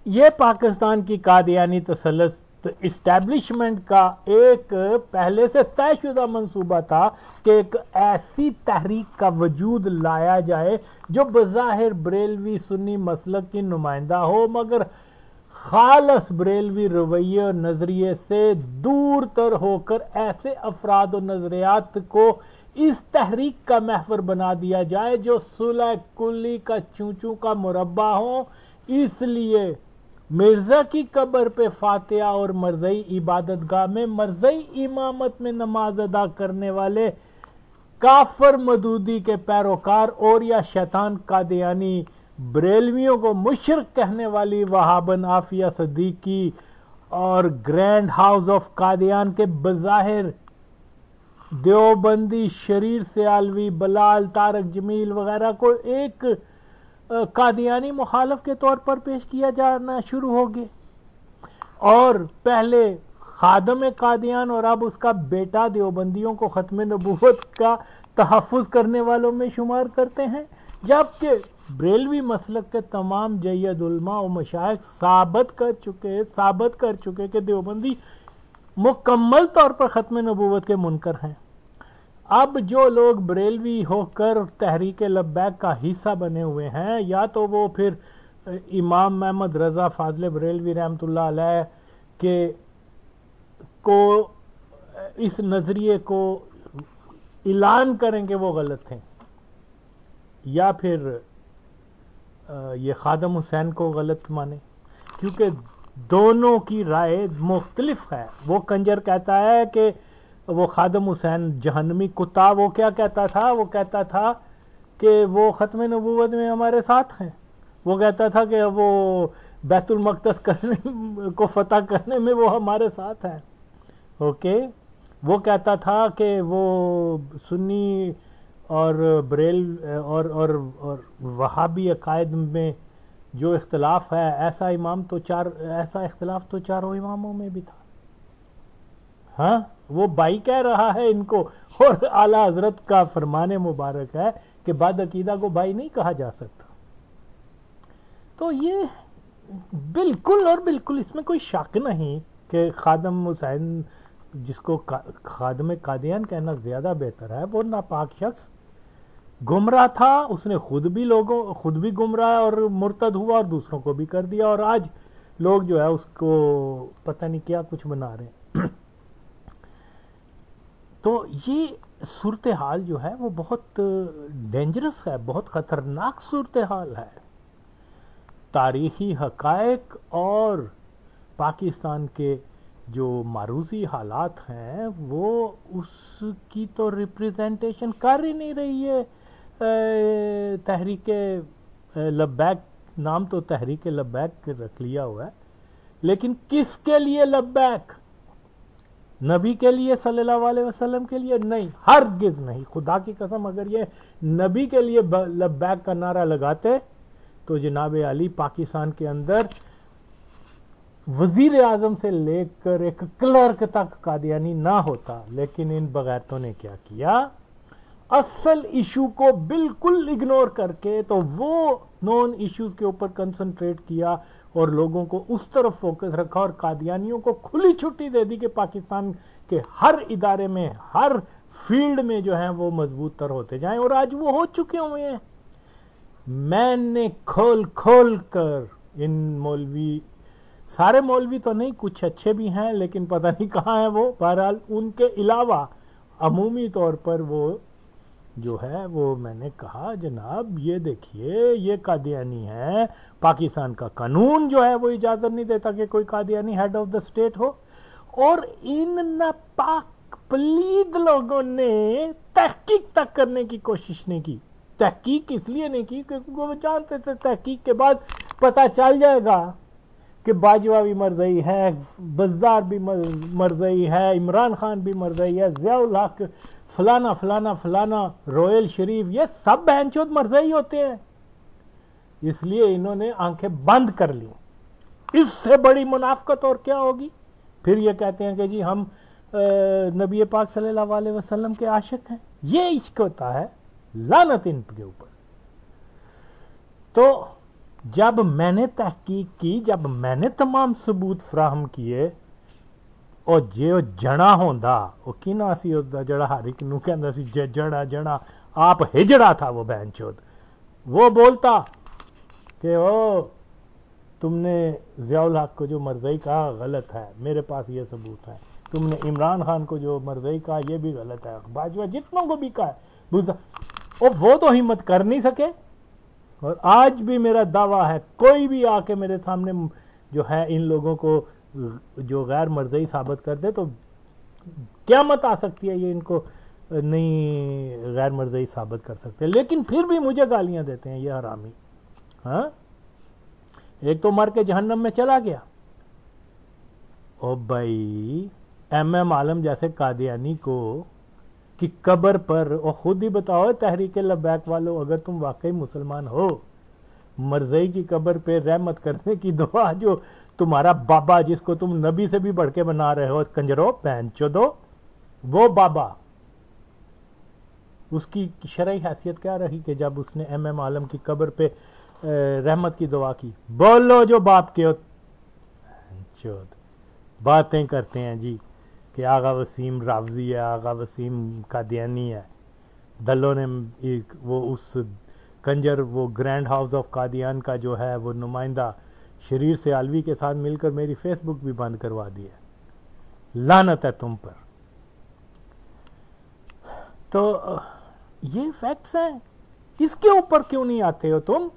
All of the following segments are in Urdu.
یہ پاکستان کی قادیانی تسلط اسٹیبلشمنٹ کا ایک پہلے سے طے شدہ منصوبہ تھا کہ ایک ایسی تحریک کا وجود لایا جائے جو بظاہر بریلوی سنی مسلک کی نمائندہ ہو، مگر خالص بریلوی رویے اور نظریے سے دور تر ہو کر ایسے افراد و نظریات کو اس تحریک کا محور بنا دیا جائے جو صلح کلی کا چونچوں کا مربع ہوں۔ اس لیے مرزا کی قبر پہ فاتحہ اور مرزئی عبادت گاہ میں مرزئی امامت میں نماز ادا کرنے والے کافر مودودی کے پیروکار اور یا شیطان قادیانی بریلویوں کو مشرک کہنے والی وہابن عافیہ صدیقی اور گرینڈ ہاؤس آف قادیان کے بظاہر دیوبندی شریر سیالوی بلال طارق جمیل وغیرہ کو ایک قادیانی مخالف کے طور پر پیش کیا جانا شروع ہو گئے، اور پہلے خادم قادیان اور اب اس کا بیٹا دیوبندیوں کو ختم نبوت کا تحفظ کرنے والوں میں شمار کرتے ہیں، جبکہ بریلوی مسلک کے تمام جید علماء و مشائخ ثابت کر چکے کہ دیوبندی مکمل طور پر ختم نبوت کے منکر ہیں۔ اب جو لوگ بریلوی ہو کر تحریک لبیک کا حصہ بنے ہوئے ہیں، یا تو وہ پھر امام محمد رضا فاضل بریلوی رحمۃ اللہ علیہ کو اس نظریے کو اعلان کریں کہ وہ غلط ہیں، یا پھر یہ خادم حسین کو غلط مانیں، کیونکہ دونوں کی رائے مختلف ہے۔ وہ کنجر کہتا ہے کہ وہ خادم حسین جہنمی کتا، وہ کیا کہتا تھا؟ وہ کہتا تھا کہ وہ ختم نبوت میں ہمارے ساتھ ہیں، وہ کہتا تھا کہ وہ بیت المقدس کو فتح کرنے میں وہ ہمارے ساتھ ہیں، اوکے۔ وہ کہتا تھا کہ وہ سنی اور اور وہابی عقائد میں جو اختلاف ہے، ایسا اختلاف تو چاروں اماموں میں بھی تھا۔ ہاں، وہ بھائی کہہ رہا ہے ان کو، اور اعلیٰ حضرت کا فرمان مبارک ہے کہ بد عقیدہ کو بھائی نہیں کہا جا سکتا۔ تو یہ بالکل اور بالکل اس میں کوئی شک نہیں کہ خادم حسین، جس کو خادم قادیان کہنا زیادہ بہتر ہے، وہ ناپاک شخص گمراہ تھا۔ اس نے خود بھی گمراہ اور مرتد ہوا اور دوسروں کو بھی کر دیا، اور آج لوگ جو ہے اس کو پتہ نہیں کیا کچھ بنا رہے ہیں۔ تو یہ صورتحال جو ہے وہ بہت ڈینجرس ہے، بہت خطرناک صورتحال ہے۔ تاریخی حقائق اور پاکستان کے جو معروضی حالات ہیں وہ اس کی تو ریپریزنٹیشن کر ہی نہیں رہی ہے۔ تحریک لبیک نام تو تحریک لبیک رکھ لیا ہوا ہے، لیکن کس کے لیے لبیک؟ نبی کے لیے صلی اللہ علیہ وسلم کے لیے؟ نہیں، ہرگز نہیں۔ خدا کی قسم اگر یہ نبی کے لیے لبیک کا نعرہ لگاتے تو جناب علی پاکستان کے اندر وزیر اعظم سے لے کر ایک کلرک تک قادیانی نہ ہوتا، لیکن ان بغیرتوں نے کیا کیا؟ اصل ایشو کو بالکل اگنور کر کے تو وہ نون ایشوز کے اوپر کنسنٹریٹ کیا اور لوگوں کو اس طرف فوکس رکھا، اور قادیانیوں کو کھلی چھٹی دے دی کہ پاکستان کے ہر ادارے میں، ہر فیلڈ میں جو ہیں وہ مضبوط تر ہوتے جائیں، اور آج وہ ہو چکے ہوئے ہیں۔ میں نے کھول کر ان مولوی، سارے مولوی تو نہیں، کچھ اچھے بھی ہیں لیکن پتہ نہیں کہاں ہیں وہ، بہرحال ان کے علاوہ عمومی طور پر وہ جو ہے وہ میں نے کہا جناب یہ دیکھیے یہ قادیانی ہے، پاکستان کا قانون جو ہے وہ اجازت نہیں دیتا کہ کوئی Qadiani head of the state ہو، اور ان ناپاک پلید لوگوں نے تحقیق تک کرنے کی کوشش نہیں کی۔ تحقیق اس لیے نہیں کی کیونکہ وہ جانتے تھے تحقیق کے بعد پتہ چل جائے گا کہ باجوہ بھی مرزئی ہے، بزدار بھی مرزئی ہے، عمران خان بھی مرزئی ہے، ضیاء الحق فلانا فلانا فلانا، رویل شریف، یہ سب بہن چود مرزئی ہوتے ہیں۔ اس لیے انہوں نے آنکھیں بند کر لی۔ اس سے بڑی منافقت اور کیا ہوگی؟ پھر یہ کہتے ہیں کہ جی ہم نبی پاک صلی اللہ علیہ وسلم کے عاشق ہیں۔ یہ عشق ہوتا ہے، لعنت ان کے اوپر۔ تو جب میں نے تحقیق کی، جب میں نے تمام ثبوت فراہم کیے، اور جو جڑا ہوندا وہ کینا سی ہوتا جڑا ہر ایک نو کہندا سی جڑا آپ ہجڑا تھا وہ بہن چود، وہ بولتا کہ او تم نے ضیاء الحق کو جو مرزائی کہا غلط ہے، میرے پاس یہ ثبوت ہے، تم نے عمران خان کو جو مرزائی کہا یہ بھی غلط ہے، باجوہ جتنوں کو بھی کہا ہے، وہ تو ہمت کر نہیں سکے۔ اور آج بھی میرا دعویٰ ہے کوئی بھی آ کے میرے سامنے جو ہے ان لوگوں کو جو غیر مرزائی ثابت کر دے تو قیامت آ سکتی ہے، یہ ان کو نہیں غیر مرزائی ثابت کر سکتے، لیکن پھر بھی مجھے گالیاں دیتے ہیں یہ حرامی۔ ہاں، ایک تو مر کے جہنم میں چلا گیا، او بھائی ایم عالم جیسے قادیانی کو کی قبر پر، اور خود ہی بتاؤ تحریک لبیک والو، اگر تم واقعی مسلمان ہو، مرزائی کی قبر پہ رحمت کرنے کی دعا جو تمہارا بابا جس کو تم نبی سے بھی بڑھ کے بنا رہے ہو کنجرو بہن چودو، وہ بابا اس کی شرعی حیثیت کیا رہی کہ جب اس نے ایم عالم کی قبر پہ رحمت کی دعا کی؟ بولو جو باپ کے ہو چود باتیں کرتے ہیں جی کہ آغا وسیم راوزی ہے، آغا وسیم قادیانی ہے، دلوں نے وہ اس کنجر وہ گرینڈ ہاؤس آف قادیان کا جو ہے وہ نمائندہ شریر سے علوی کے ساتھ مل کر میری فیس بک بھی بند کروا دی ہے، لعنت ہے تم پر۔ تو یہ فیکٹس ہیں، اس کے اوپر کیوں نہیں آتے ہو تم؟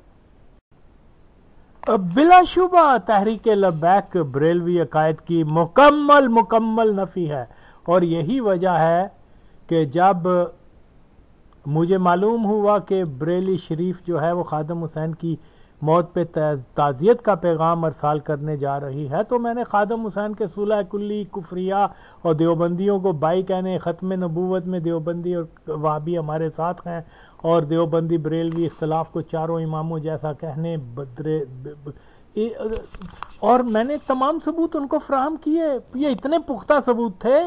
بلا شبہ تحریک لبیک بریلوی عقائد کی مکمل نفی ہے، اور یہی وجہ ہے کہ جب مجھے معلوم ہوا کہ بریلی شریف جو ہے وہ خادم حسین کی موت پہ تعزیت کا پیغام ارسال کرنے جا رہی ہے، تو میں نے خادم حسین کے صلح کلی کفریہ اور دیوبندیوں کو بائی کہنے، ختم نبوت میں دیوبندی اور وہابی ہمارے ساتھ ہیں، اور دیوبندی بریلوی اختلاف کو چاروں اماموں جیسا کہنے اور میں نے تمام ثبوت ان کو فراہم کیے۔ یہ اتنے پختہ ثبوت تھے،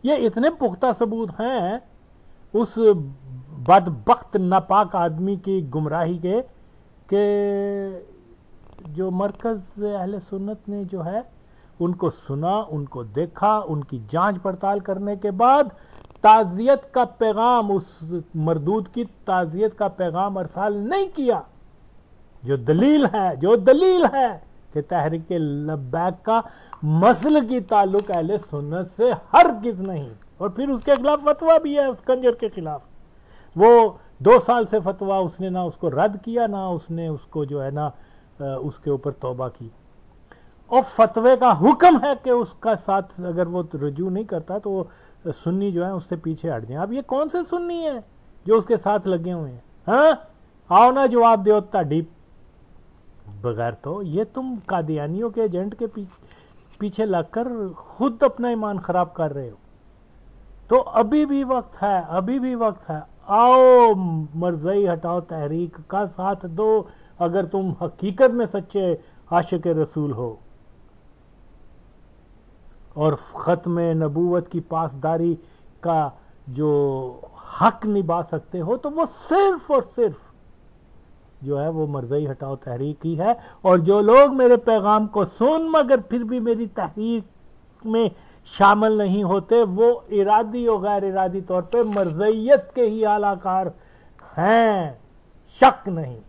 یہ اتنے پختہ ثبوت ہیں اس بدبخت ناپاک آدمی کی گمراہی کے کہ جو مرکز اہل سنت نے جو ہے ان کو سنا، ان کو دیکھا، ان کی جانچ پڑتال کرنے کے بعد تعزیت کا پیغام، اس مردود کی تعزیت کا پیغام ارسال نہیں کیا، جو دلیل ہے کہ تحریک لبیک کا مسلکی تعلق اہل سنت سے ہرگز نہیں، اور پھر اس کے خلاف فتویٰ بھی ہے، اس کنجر کے خلاف۔ وہ 2 سال سے فتویٰ اس نے نہ اس کو رد کیا، نہ اس نے اس کو جو ہے نا اس کے اوپر توبہ کی، اور فتوے کا حکم ہے کہ اس کا ساتھ اگر وہ رجوع نہیں کرتا تو وہ سنی جو ہے اس سے پیچھے ہٹ جائیں۔ اب یہ کون سے سنی ہیں جو اس کے ساتھ لگے ہوئے ہیں؟ ہاں آؤ نا جواب دیو تاڑی بغیر تو یہ تم قادیانیوں کے ایجنٹ کے پیچھے لگ کر خود اپنا ایمان خراب کر رہے ہو۔ تو ابھی بھی وقت ہے، آؤ مرزائی ہٹاؤ تحریک کا ساتھ دو اگر تم حقیقت میں سچے عاشق رسول ہو اور ختم نبوت کی پاسداری کا جو حق نبھا سکتے ہو، تو وہ صرف اور صرف جو ہے وہ مرزائی ہٹاؤ تحریک ہی ہے۔ اور جو لوگ میرے پیغام کو سن مگر پھر بھی میری تحریک میں شامل نہیں ہوتے، وہ ارادی اور غیر ارادی طور پہ مرزائیت کے ہی اعلی کار ہیں، شک نہیں۔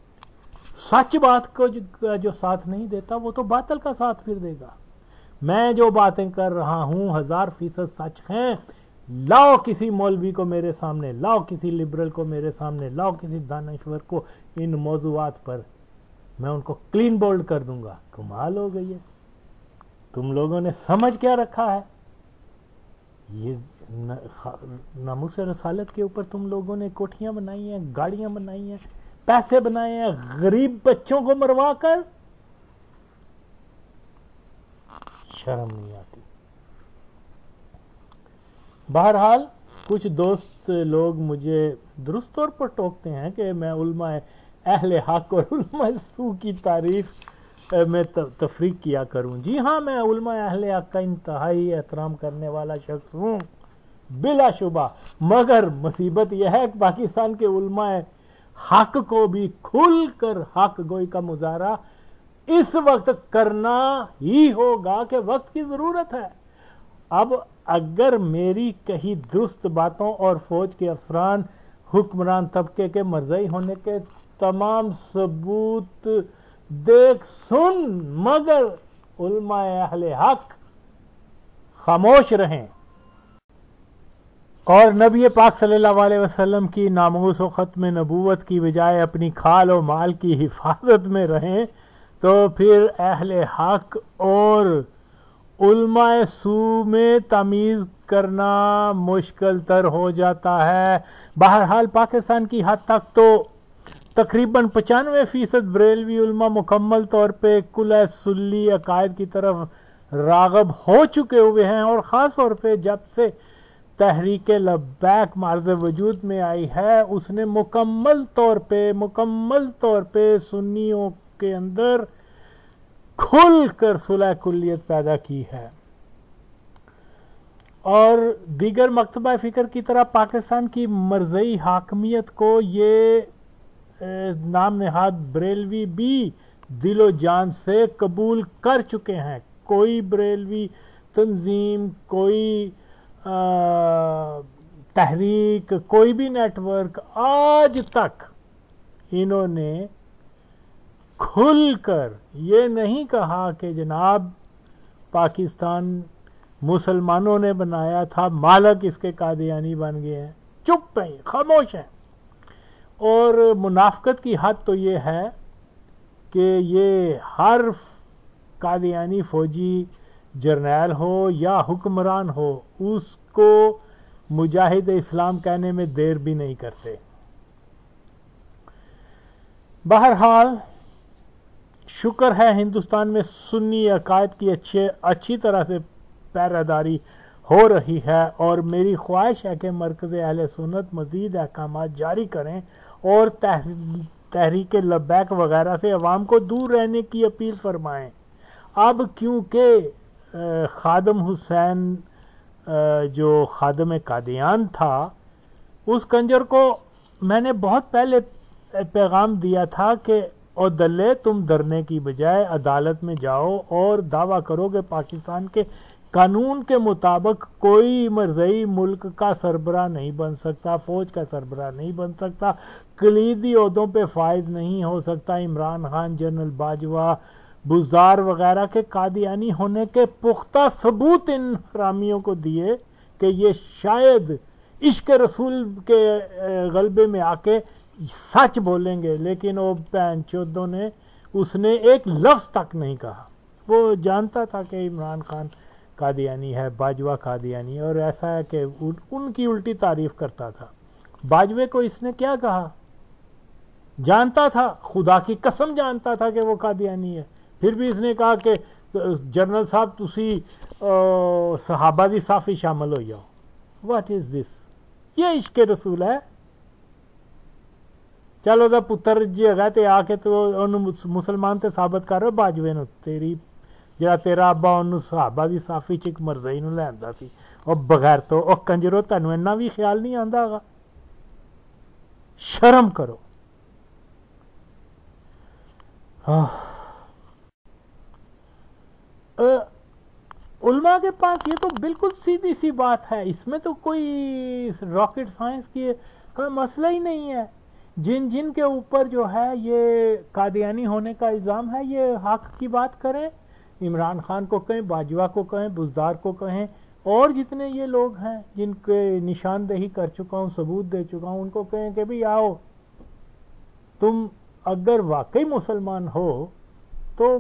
سچ بات کو جو ساتھ نہیں دیتا وہ تو باطل کا ساتھ پھر دے گا۔ میں جو باتیں کر رہا ہوں 1000% سچ ہیں۔ لاؤ کسی مولوی کو میرے سامنے، لاؤ کسی لبرل کو میرے سامنے، لاؤ کسی دانشور کو ان موضوعات پر، میں ان کو کلین بولڈ کر دوں گا۔ کمال ہو گئی ہے، تم لوگوں نے سمجھ کیا رکھا ہے؟ یہ ناموس رسالت کے اوپر تم لوگوں نے کوٹھیاں بنائی ہیں، گاڑیاں بنائی ہیں، پیسے بنائے ہیں، غریب بچوں کو مروا کر، شرم نہیں آتی۔ بہرحال کچھ دوست لوگ مجھے درست طور پر ٹوکتے ہیں کہ میں علماء اہل حق اور علماء سو کی تعریف میں تفریق کیا کروں۔ جی ہاں، میں علماء اہل حق کا انتہائی احترام کرنے والا شخص ہوں بلا شبہ، مگر مصیبت یہ ہے کہ پاکستان کے علماء حق کو بھی کھل کر حق گوئی کا مظاہرہ اس وقت کرنا ہی ہوگا کہ وقت کی ضرورت ہے۔ اب اگر میری کہیں درست باتوں اور فوج کے افسران حکمران طبقے کے مرضی ہونے کے تمام ثبوت دیکھ سن مگر علماء اہل حق خاموش رہیں اور نبی پاک صلی اللہ علیہ وسلم کی ناموس و ختم نبوت کی بجائے اپنی کھال و مال کی حفاظت میں رہیں تو پھر اہل حق اور علماء سو میں تمیز کرنا مشکل تر ہو جاتا ہے۔ بہرحال پاکستان کی حد تک تو تقریباً 95% بریلوی علماء مکمل طور پہ کلہ سلی عقائد کی طرف راغب ہو چکے ہوئے ہیں، اور خاص طور پہ جب سے تحریک لبیک معرض وجود میں آئی ہے اس نے مکمل طور پہ سنیوں کے اندر کھل کر صلح کلیت پیدا کی ہے، اور دیگر مکتبہ فکر کی طرح پاکستان کی مرزئی حاکمیت کو یہ نام نہاد بریلوی بھی دل و جان سے قبول کر چکے ہیں۔ کوئی بریلوی تنظیم، کوئی تحریک، کوئی بھی نیٹ ورک آج تک انہوں نے کھل کر یہ نہیں کہا کہ جناب پاکستان مسلمانوں نے بنایا تھا، مالک اس کے قادیانی بن گئے ہیں۔ چپ ہیں، خاموش ہیں۔ اور منافقت کی حد تو یہ ہے کہ یہ ہر قادیانی فوجی جرنیل ہو یا حکمران ہو اس کو مجاہد اسلام کہنے میں دیر بھی نہیں کرتے۔ بہرحال شکر ہے ہندوستان میں سنی عقائد کی اچھی طرح سے پیراداری ہو رہی ہے، اور میری خواہش ہے کہ مرکز اہل سنت مزید احکامات جاری کریں اور تحریک لبیک وغیرہ سے عوام کو دور رہنے کی اپیل فرمائیں۔ اب کیونکہ خادم حسین جو خادم قادیان تھا، اس کنجر کو میں نے بہت پہلے پیغام دیا تھا کہ او دلے تم ڈرنے کی بجائے عدالت میں جاؤ اور دعویٰ کرو کہ پاکستان کے قانون کے مطابق کوئی مرزئی ملک کا سربراہ نہیں بن سکتا، فوج کا سربراہ نہیں بن سکتا، کلیدی عہدوں پہ فائز نہیں ہو سکتا۔ عمران خان، جنرل باجوہ، بزدار وغیرہ کے قادیانی ہونے کے پختہ ثبوت ان حرامیوں کو دیے کہ یہ شاید عشق رسول کے غلبے میں آ کے سچ بولیں گے، لیکن وہ بہن چودوں نے اس نے ایک لفظ تک نہیں کہا۔ وہ جانتا تھا کہ عمران خان قادیانی ہے، باجوہ قادیانی، اور ایسا ہے کہ ان کی الٹی تعریف کرتا تھا۔ باجوے کو اس نے کیا کہا؟ جانتا تھا، خدا کی قسم جانتا تھا کہ وہ قادیانی ہے، پھر بھی اس نے کہا کہ جنرل صاحب تسی صحابہ دی صافی شامل ہو جاؤ۔ واٹ از دس؟ یہ عشق رسول ہے؟ چلو دا پتر جی ہے تے آ کے تو مسلمان تے ثابت کر رہے باجوے نو، جڑا تیرا ابا انہوں صحابہ دی صافی چک مرزئی نو لیندا سی، اور بغیر تو او کنجرو تینوں اینا بھی خیال نہیں آندا گا؟ شرم کرو۔ علماء کے پاس یہ تو بالکل سیدھی سی بات ہے، اس میں تو کوئی راکٹ سائنس کی کوئی مسئلہ ہی نہیں ہے۔ جن کے اوپر جو ہے یہ قادیانی ہونے کا الزام ہے، یہ حق کی بات کریں، عمران خان کو کہیں، باجوہ کو کہیں، بزدار کو کہیں، اور جتنے یہ لوگ ہیں جن کے نشاندہی کر چکا ہوں، ثبوت دے چکا ہوں، ان کو کہیں کہ بھی آؤ، تم اگر واقعی مسلمان ہو تو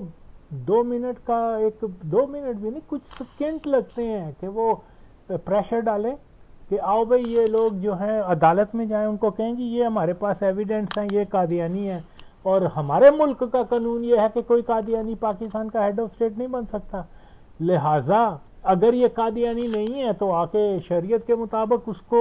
2 منٹ کا 2 منٹ بھی نہیں، کچھ سیکنڈ لگتے ہیں کہ وہ پریشر ڈالیں کہ آؤ بھئی یہ لوگ جو ہیں عدالت میں جائیں، ان کو کہیں جی یہ ہمارے پاس ایویڈنس ہیں، یہ قادیانی ہیں، اور ہمارے ملک کا قانون یہ ہے کہ کوئی قادیانی پاکستان کا ہیڈ آف سٹیٹ نہیں بن سکتا، لہٰذا اگر یہ قادیانی نہیں ہے تو آ کے شریعت کے مطابق اس کو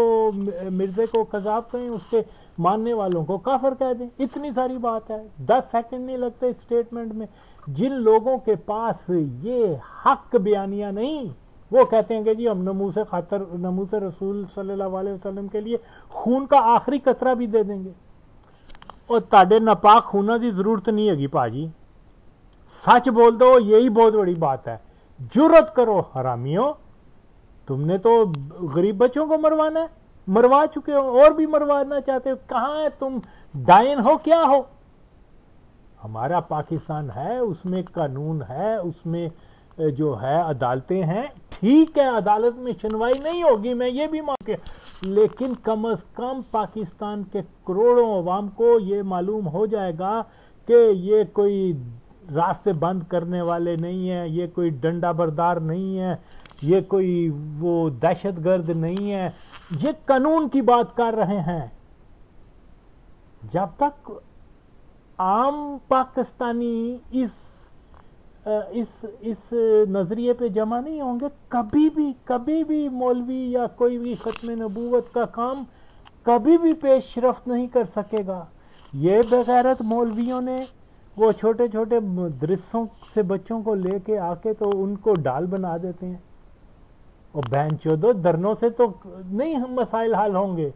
مرزے کو قذاب کہیں، اس کے ماننے والوں کو کافر کہہ دیں۔ اتنی ساری بات ہے، 10 سیکنڈ نہیں لگتے اس اسٹیٹمنٹ میں۔ جن لوگوں کے پاس یہ حق بیانیہ نہیں، وہ کہتے ہیں کہ جی ہم ناموس رسول صلی اللہ علیہ وسلم کے لیے خون کا آخری قطرہ بھی دے دیں گے۔ اور تاڑے ناپاک ہونا دی ضرورت نہیں ہے پاجی، سچ بول دو، یہی بہت بڑی بات ہے۔ جرت کرو حرامیوں، تم نے تو غریب بچوں کو مروانا ہے، مروا چکے ہو، اور بھی مروانا چاہتے ہو، کہاں ہے تم؟ ڈائن ہو کیا ہو؟ ہمارا پاکستان ہے، اس میں قانون ہے، اس میں جو ہے عدالتیں ہیں، ٹھیک ہے عدالت میں سنوائی نہیں ہوگی، میں یہ بھی مان کے، لیکن کم از کم پاکستان کے کروڑوں عوام کو یہ معلوم ہو جائے گا کہ یہ کوئی راستے بند کرنے والے نہیں ہیں، یہ کوئی ڈنڈا بردار نہیں ہے، یہ کوئی وہ دہشت گرد نہیں ہے، یہ قانون کی بات کر رہے ہیں۔ جب تک عام پاکستانی اس نظریے پہ جمع نہیں ہوں گے، کبھی بھی مولوی یا کوئی بھی ختم نبوت کا کام کبھی بھی پیش رفت نہیں کر سکے گا۔ یہ بغیرت مولویوں نے وہ چھوٹے چھوٹے مدرسوں سے بچوں کو لے کے آ کے تو ان کو ڈال بنا دیتے ہیں، اور بہن چودو درنوں سے تو نہیں مسائل حل ہوں گے۔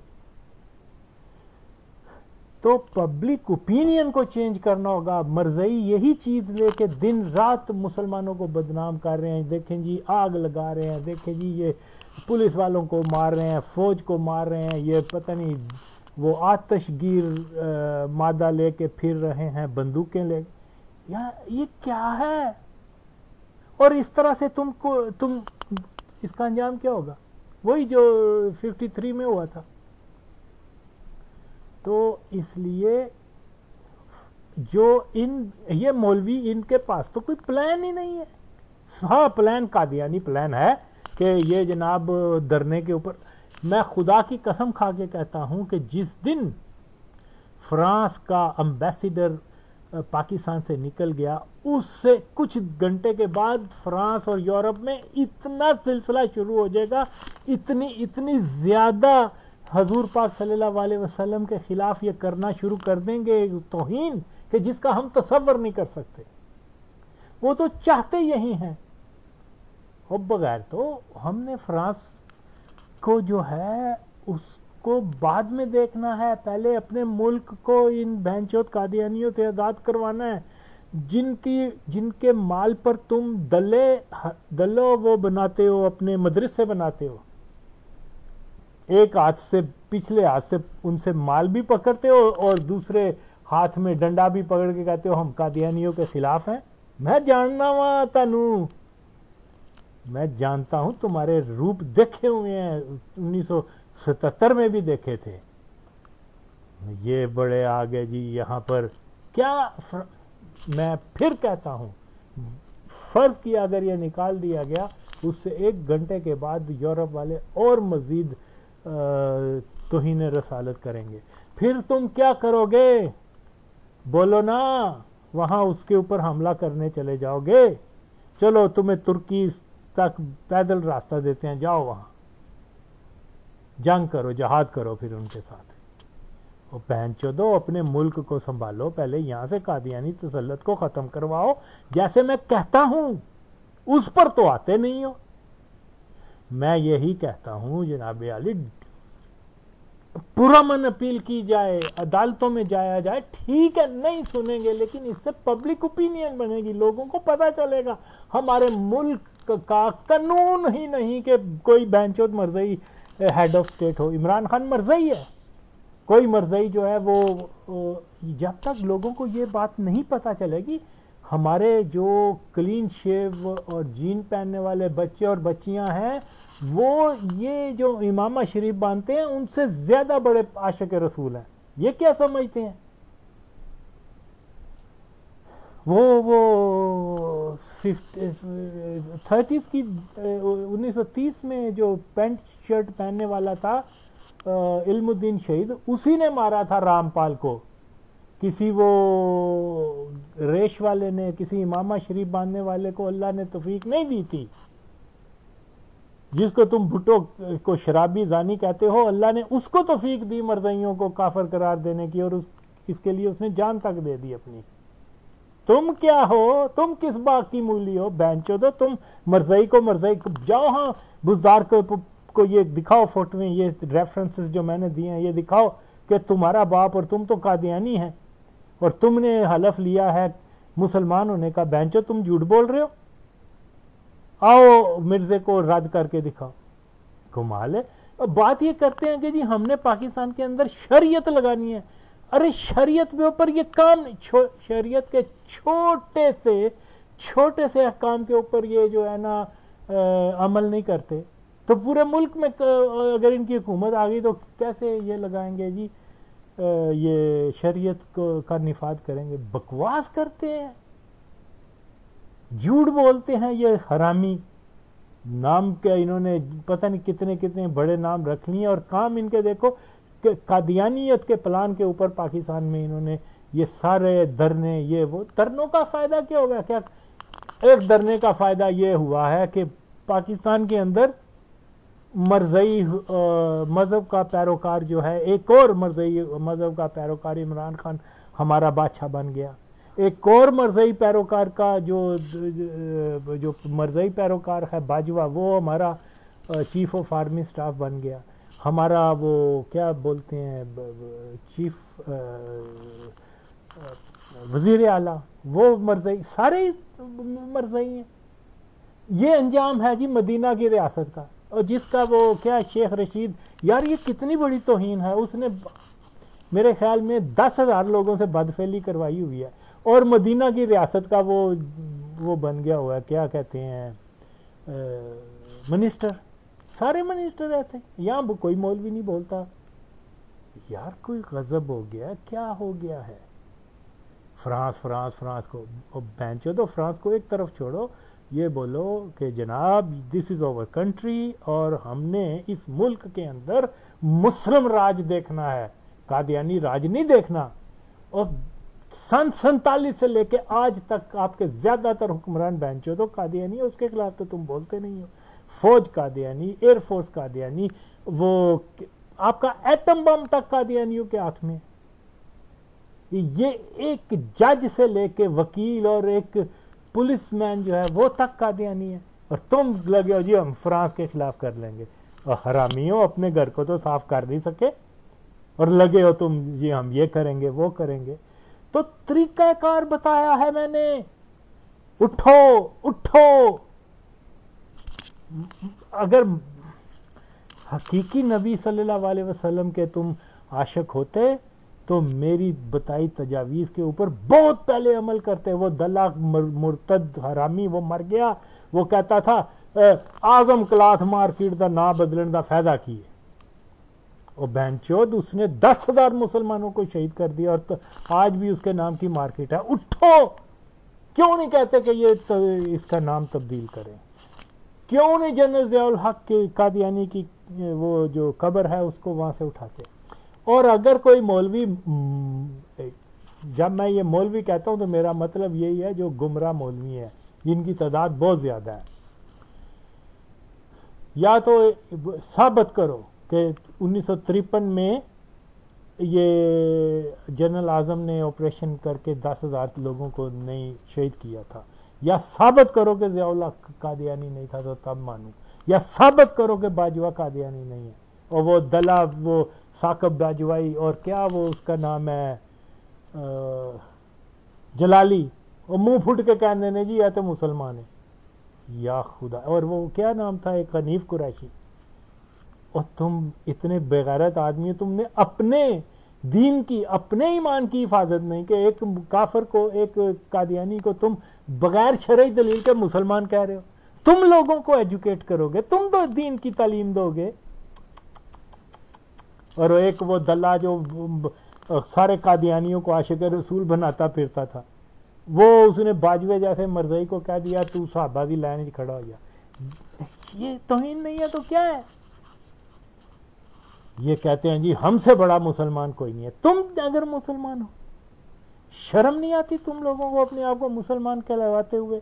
تو پبلک اوپینین کو چینج کرنا ہوگا۔ مرزائی یہی چیز لے کے دن رات مسلمانوں کو بدنام کر رہے ہیں، دیکھیں جی آگ لگا رہے ہیں، دیکھیں جی یہ پولیس والوں کو مار رہے ہیں، فوج کو مار رہے ہیں، یہ پتہ نہیں وہ آتش گیر مادہ لے کے پھر رہے ہیں، بندوقیں لے، یہ کیا ہے؟ اور اس طرح سے تم اس کا انجام کیا ہوگا؟ وہی جو 53 میں ہوا تھا۔ تو اس لیے جو یہ مولوی، ان کے پاس تو کوئی پلان ہی نہیں ہے۔ ہاں پلان قادیانی پلان ہے کہ یہ جناب دھرنے کے اوپر، میں خدا کی قسم کھا کے کہتا ہوں کہ جس دن فرانس کا امبیسیڈر پاکستان سے نکل گیا، اس سے کچھ گھنٹے کے بعد فرانس اور یورپ میں اتنا سلسلہ شروع ہو جائے گا، اتنی زیادہ حضور پاک صلی اللہ علیہ وسلم کے خلاف یہ کرنا شروع کر دیں گے توہین، کہ جس کا ہم تصور نہیں کر سکتے۔ وہ تو چاہتے یہی ہیں۔ اور بغیر تو ہم نے فرانس کو جو ہے اس کو بعد میں دیکھنا ہے، پہلے اپنے ملک کو ان بہنچود قادیانیوں سے آزاد کروانا ہے، جن کے مال پر تم دلو وہ بناتے ہو، اپنے مدرسے بناتے ہو، ایک ہاتھ سے پچھلے ہاتھ سے ان سے مال بھی پکڑتے ہو اور دوسرے ہاتھ میں ڈنڈا بھی پکڑ کے کہتے ہو ہم قادیانیوں کے خلاف ہیں۔ میں جاننا ہوں تنو، میں جانتا ہوں، تمہارے روپ دیکھے ہوئے ہیں، 1977 میں بھی دیکھے تھے۔ یہ بڑے آگے جی یہاں پر کیا، میں پھر کہتا ہوں، فرض کیا اگر یہ نکال دیا گیا، اس سے 1 گھنٹے کے بعد یورپ والے اور مزید توہین رسالت کریں گے۔ پھر تم کیا کرو گے؟ بولو نا، وہاں اس کے اوپر حملہ کرنے چلے جاؤ گے؟ چلو تمہیں ترکی تک پیدل راستہ دیتے ہیں، جاؤ وہاں جنگ کرو، جہاد کرو پھر ان کے ساتھ۔ اور بہن چودو اپنے ملک کو سنبھالو، پہلے یہاں سے قادیانی تسلط کو ختم کرواؤ، جیسے میں کہتا ہوں اس پر تو آتے نہیں ہو۔ میں یہی کہتا ہوں جناب عالی، پرامن اپیل کی جائے، عدالتوں میں جایا جائے، ٹھیک ہے نہیں سنیں گے، لیکن اس سے پبلک اوپینین بنے گی، لوگوں کو پتہ چلے گا ہمارے ملک کا قانون ہی نہیں کہ کوئی بینچوت مرزائی ہیڈ آف سٹیٹ ہو۔ عمران خان مرزائی ہے، کوئی مرزائی جو ہے وہ، جب تک لوگوں کو یہ بات نہیں پتہ چلے گی، ہمارے جو کلین شیو اور جین پہننے والے بچے اور بچیاں ہیں، وہ یہ جو امامہ شریف باندھتے ہیں ان سے زیادہ بڑے عاشق رسول ہیں۔ یہ کیا سمجھتے ہیں؟ وہ 30s کی 1930 میں جو پینٹ شرٹ پہننے والا تھا علم الدین شہید، اسی نے مارا تھا رامپال کو۔ کسی وہ ریش والے نے، کسی امامہ شریف باندھنے والے کو اللہ نے توفیق نہیں دی تھی۔ جس کو تم بھٹو کو شرابی زانی کہتے ہو، اللہ نے اس کو توفیق دی مرزائیوں کو کافر قرار دینے کی، اور اس کے لیے اس نے جان تک دے دی اپنی۔ تم کیا ہو؟ تم کس باغ کی مولی ہو؟ بینچو دو تم مرزائی کو جاؤ ہاں بزدار کو یہ دکھاؤ فوٹویں، یہ ریفرنسز جو میں نے دیے ہیں، یہ دکھاؤ کہ تمہارا باپ اور تم تو قادیانی ہیں۔ اور تم نے حلف لیا ہے مسلمان ہونے کا، بینچو تم جھوٹ بول رہے ہو، آؤ مرزے کو رد کر کے دکھاؤ۔ کمال ہے۔ بات یہ کرتے ہیں کہ جی ہم نے پاکستان کے اندر شریعت لگانی ہے۔ ارے شریعت کے اوپر یہ کام، شریعت کے چھوٹے سے احکام کے اوپر یہ جو ہے نا عمل نہیں کرتے، تو پورے ملک میں اگر ان کی حکومت آ گئی تو کیسے یہ لگائیں گے جی یہ شریعت کا نفاذ کریں گے؟ بکواس کرتے ہیں، جھوٹ بولتے ہیں یہ حرامی۔ نام کے انہوں نے پتہ نہیں کتنے کتنے بڑے نام رکھ لیے، اور کام ان کے دیکھو کہ قادیانیت کے پلان کے اوپر پاکستان میں انہوں نے یہ سارے دھرنے، یہ وہ دھرنوں کا فائدہ کیا ہوگا؟ کیا ایک دھرنے کا فائدہ یہ ہوا ہے کہ پاکستان کے اندر مرزئی مذہب کا پیروکار جو ہے، ایک اور مرزئی مذہب کا پیروکار عمران خان ہمارا بادشاہ بن گیا، ایک اور مرزئی پیروکار کا جو مرزئی پیروکار ہے باجوہ، وہ ہمارا چیف آف آرمی سٹاف بن گیا، ہمارا وہ کیا بولتے ہیں چیف وزیر اعلیٰ وہ مرزئی، سارے مرزئی ہیں۔ یہ انجام ہے جی مدینہ کی ریاست کا، اور جس کا وہ کیا شیخ رشید، یار یہ کتنی بڑی توہین ہے، اس نے میرے خیال میں 10,000 لوگوں سے بدفعلی کروائی ہوئی ہے، اور مدینہ کی ریاست کا وہ بن گیا ہوا ہے، کیا کہتے ہیں منسٹر، سارے منسٹر ایسے، یہاں کوئی مولوی نہیں بولتا۔ یار کوئی غضب ہو گیا، کیا ہو گیا ہے؟ فرانس کو بینچو، تو فرانس کو ایک طرف چھوڑو، یہ بولو کہ جناب دس از اوور کنٹری، اور ہم نے اس ملک کے اندر مسلم راج دیکھنا ہے، قادیانی راج نہیں دیکھنا۔ اور سن 47 سے لے کے آج تک آپ کے زیادہ تر حکمران بینچو تو قادیانی ہے، اس کے خلاف تو تم بولتے نہیں ہو۔ فوج قادیانی، ایئر فورس قادیانی، وہ آپ کا ایٹم بم تک قادیانیوں کے ہاتھ میں۔ یہ ایک جج سے لے کے وکیل اور ایک پولیس مین جو ہے وہ تک قادیانی ہے، اور تم لگے ہو جی ہم فرانس کے خلاف کر لیں گے، اور حرامیوں اپنے گھر کو تو صاف کر نہیں سکے، اور لگے ہو تم جی ہم یہ کریں گے وہ کریں گے۔ تو طریقہ کار بتایا ہے میں نے، اٹھو۔ اگر حقیقی نبی صلی اللہ علیہ وسلم کے تم عاشق ہوتے تو میری بتائی تجاویز کے اوپر بہت پہلے عمل کرتے۔ وہ دلہ مرتد حرامی وہ مر گیا، وہ کہتا تھا اعظم کلاتھ مارکیٹ دا نا بدلن دا فائدہ کی ہے، اور بینچود اس نے 10,000 مسلمانوں کو شہید کر دیا، اور آج بھی اس کے نام کی مارکیٹ ہے۔ اٹھو، کیوں نہیں کہتے کہ یہ اس کا نام تبدیل کریں؟ کیوں نہیں جنرل ضیاء الحق کی قادیانی کی وہ جو قبر ہے اس کو وہاں سے اٹھاتے؟ اور اگر کوئی مولوی، جب میں یہ مولوی کہتا ہوں تو میرا مطلب یہی ہے جو گمراہ مولوی ہیں جن کی تعداد بہت زیادہ ہے، یا تو ثابت کرو کہ 1953 میں یہ جنرل اعظم نے آپریشن کر کے 10,000 لوگوں کو نہیں شہید کیا تھا، یا ثابت کرو کہ ضیاء اللہ قادیانی نہیں تھا تو تب مانوں، یا ثابت کرو کہ باجوہ قادیانی نہیں ہے، اور وہ دلہ وہ ثاقب باجوائی اور کیا وہ اس کا نام ہے جلالی، اور منہ پھٹ کے کہنے نے جی یہ تو مسلمان ہے، یا خدا، اور وہ کیا نام تھا ایک حنیف قریشی۔ اور تم اتنے بغیرت آدمی ہو، تم نے اپنے دین کی، اپنے ایمان کی حفاظت نہیں، کہ ایک کافر کو، ایک قادیانی کو تم بغیر شرعی دلیل کے مسلمان کہہ رہے ہو۔ تم لوگوں کو ایجوکیٹ کرو گے، تم تو دین کی تعلیم دو گے، اور ایک وہ دلہ جو سارے قادیانیوں کو عاشق رسول بناتا پھرتا تھا، وہ اس نے باجوے جیسے مرزئی کو کہہ دیا تو صحابہ دی لائن کھڑا ہو جا۔ یہ توہین نہیں ہے تو کیا ہے؟ یہ کہتے ہیں جی ہم سے بڑا مسلمان کوئی نہیں ہے۔ تم اگر مسلمان ہو، شرم نہیں آتی تم لوگوں کو اپنے آپ کو مسلمان کہلواتے ہوئے؟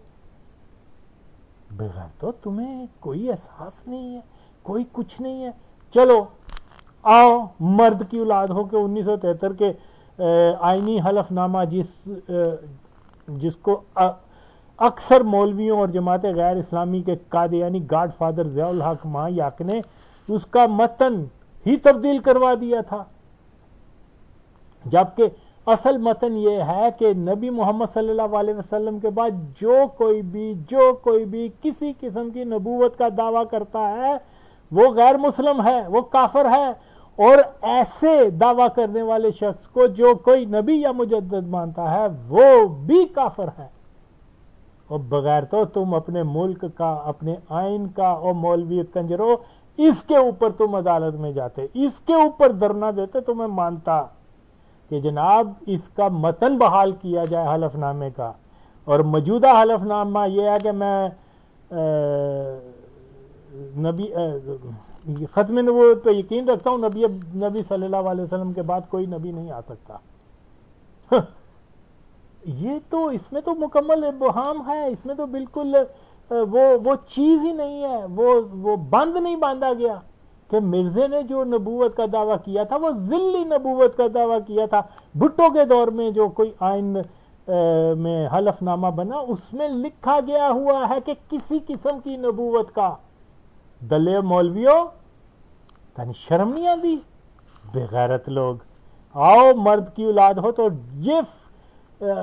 بغیر تو تمہیں کوئی احساس نہیں ہے، کوئی کچھ نہیں ہے۔ چلو آؤ، مرد کی اولاد ہو کہ 1973 کے آئینی حلف نامہ جس کو اکثر مولویوں اور جماعت غیر اسلامی کے قادیانی گاڈ فادر ضیاء الحق ماہیاق نے اس کا متن ہی تبدیل کروا دیا تھا، جبکہ اصل متن یہ ہے کہ نبی محمد صلی اللہ علیہ وسلم کے بعد جو کوئی بھی کسی قسم کی نبوت کا دعویٰ کرتا ہے وہ غیر مسلم ہے، وہ کافر ہے، اور ایسے دعویٰ کرنے والے شخص کو جو کوئی نبی یا مجدد مانتا ہے وہ بھی کافر ہے۔ اور بغیر تو تم اپنے ملک کا، اپنے آئین کا، اور مولوی کنجرو اس کے اوپر تم عدالت میں جاتے، اس کے اوپر دھرنا دیتے تو میں مانتا کہ جناب اس کا متن بحال کیا جائے حلف نامے کا، اور موجودہ حلف نامہ یہ ہے کہ میں ختم نبوت پہ یقین رکھتا ہوں، نبی صلی اللہ علیہ وسلم کے بعد کوئی نبی نہیں آ سکتا۔ یہ تو اس میں تو مکمل ابہام ہے، اس میں تو بالکل وہ چیز ہی نہیں ہے، وہ بند نہیں باندھا گیا کہ مرزے نے جو نبوت کا دعویٰ کیا تھا وہ ذلی نبوت کا دعویٰ کیا تھا۔ بھٹو کے دور میں جو کوئی آئین میں حلف نامہ بنا اس میں لکھا گیا ہوا ہے کہ کسی قسم کی نبوت کا۔ دلے مولویوں تانی شرم نہیں آتی؟ بے غیرت لوگ، آؤ مرد کی اولاد ہو تو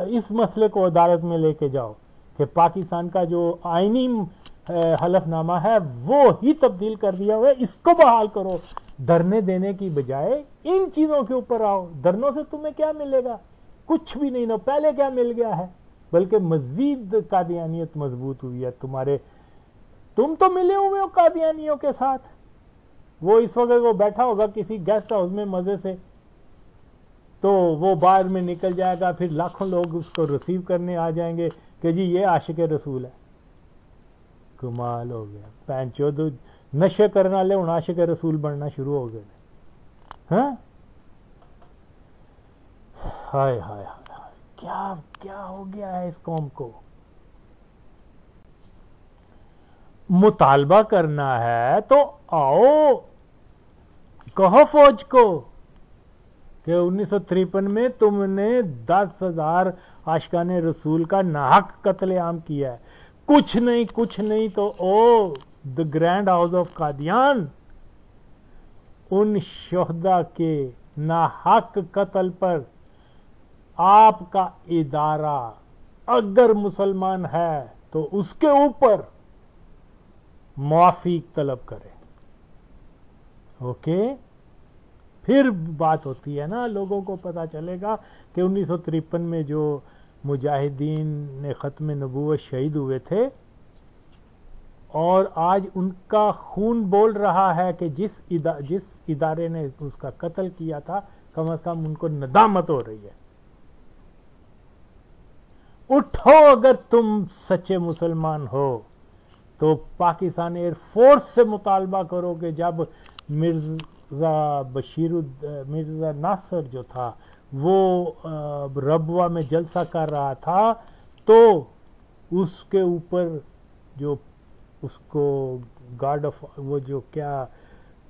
اس مسئلے کو عدالت میں لے کے جاؤ کہ پاکستان کا جو آئینی حلف نامہ ہے وہ ہی تبدیل کر دیا ہوا ہے، اس کو بحال کرو۔ دھرنے دینے کی بجائے ان چیزوں کے اوپر آؤ۔ دھرنوں سے تمہیں کیا ملے گا؟ کچھ بھی نہیں، پہلے کیا مل گیا ہے، بلکہ مزید قادیانیت مضبوط ہوئی ہے تم تو ملے ہوئے ہو قادیانیوں کے ساتھ۔ وہ اس وقت وہ بیٹھا ہوگا کسی گیسٹ ہاؤس میں مزے سے، تو وہ باہر میں نکل جائے گا، پھر لاکھوں لوگ اس کو ریسیو کرنے آ جائیں گے کہ جی یہ عاشق رسول ہے۔ کمال ہو گیا، پینچو دو نشے کرنے والے ہوں عاشق رسول بننا شروع ہو گئے۔ ہاں ہائے ہائے ہائے، کیا ہو گیا ہے اس قوم کو؟ مطالبہ کرنا ہے تو آؤ کہو فوج کو کہ 1953 میں تم نے 10,000 عاشقان رسول کا ناحق قتل عام کیا ہے، کچھ نہیں تو the grand house of Qadian ان شہداء کے ناحق قتل پر آپ کا ادارہ اگر مسلمان ہے تو اس کے اوپر معافی طلب کرے۔ اوکے، پھر بات ہوتی ہے نا، لوگوں کو پتا چلے گا کہ 1953 میں جو مجاہدین نے ختم نبوت شہید ہوئے تھے اور آج ان کا خون بول رہا ہے کہ جس ادارے نے اس کا قتل کیا تھا کم از کم ان کو ندامت ہو رہی ہے۔ اٹھو، اگر تم سچے مسلمان ہو تو پاکستان ایئر فورس سے مطالبہ کرو کہ جب مرزا ناصر جو تھا وہ ربوہ میں جلسہ کر رہا تھا تو اس کے اوپر جو اس کو گارڈ آف وہ جو کیا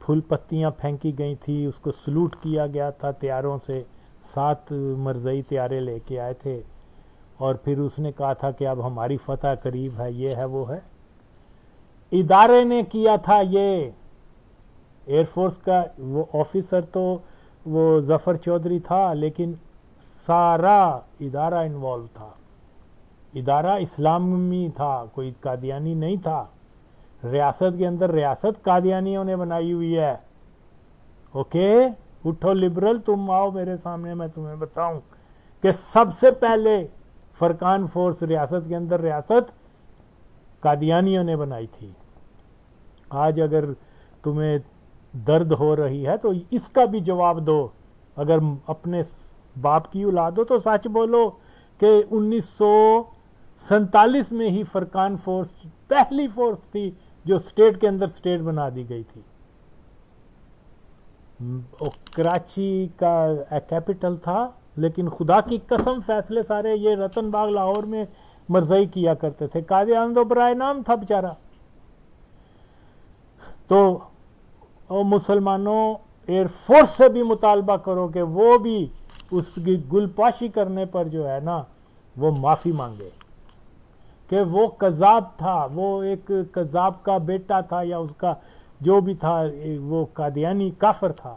پھول پتیاں پھینکی گئی تھی، اس کو سلوٹ کیا گیا تھا طیاروں سے، 7 مرزئی طیارے لے کے آئے تھے، اور پھر اس نے کہا تھا کہ اب ہماری فتح قریب ہے، یہ ہے وہ ہے۔ ادارے نے کیا تھا یہ، ایئر فورس کا وہ آفیسر تو وہ ظفر چودھری تھا، لیکن سارا ادارہ انوالو تھا، ادارہ اسلامی تھا، کوئی قادیانی نہیں تھا۔ ریاست کے اندر ریاست قادیانیوں نے بنائی ہوئی ہے۔ اوکے، اٹھو لبرل، تم آؤ میرے سامنے، میں تمہیں بتاؤں کہ سب سے پہلے فرقان فورس ریاست کے اندر ریاست قادیانیوں نے بنائی تھی۔ آج اگر تمہیں درد ہو رہی ہے تو اس کا بھی جواب دو، اگر اپنے باپ کی اولاد ہو تو سچ بولو کہ 1947 میں ہی فرقان فورس پہلی فورس تھی جو اسٹیٹ کے اندر اسٹیٹ بنا دی گئی تھی۔ کراچی کا کیپٹل تھا، لیکن خدا کی قسم فیصلے سارے یہ رتن باغ لاہور میں مرزائی کیا کرتے تھے۔ قادیان تو برائے نام تھا بیچارہ۔ تو مسلمانوں ایئر فورس سے بھی مطالبہ کرو کہ وہ بھی اس کی گل پاشی کرنے پر جو ہے نا وہ معافی مانگے کہ وہ قذاب تھا، وہ ایک قذاب کا بیٹا تھا یا اس کا جو بھی تھا، وہ قادیانی کافر تھا،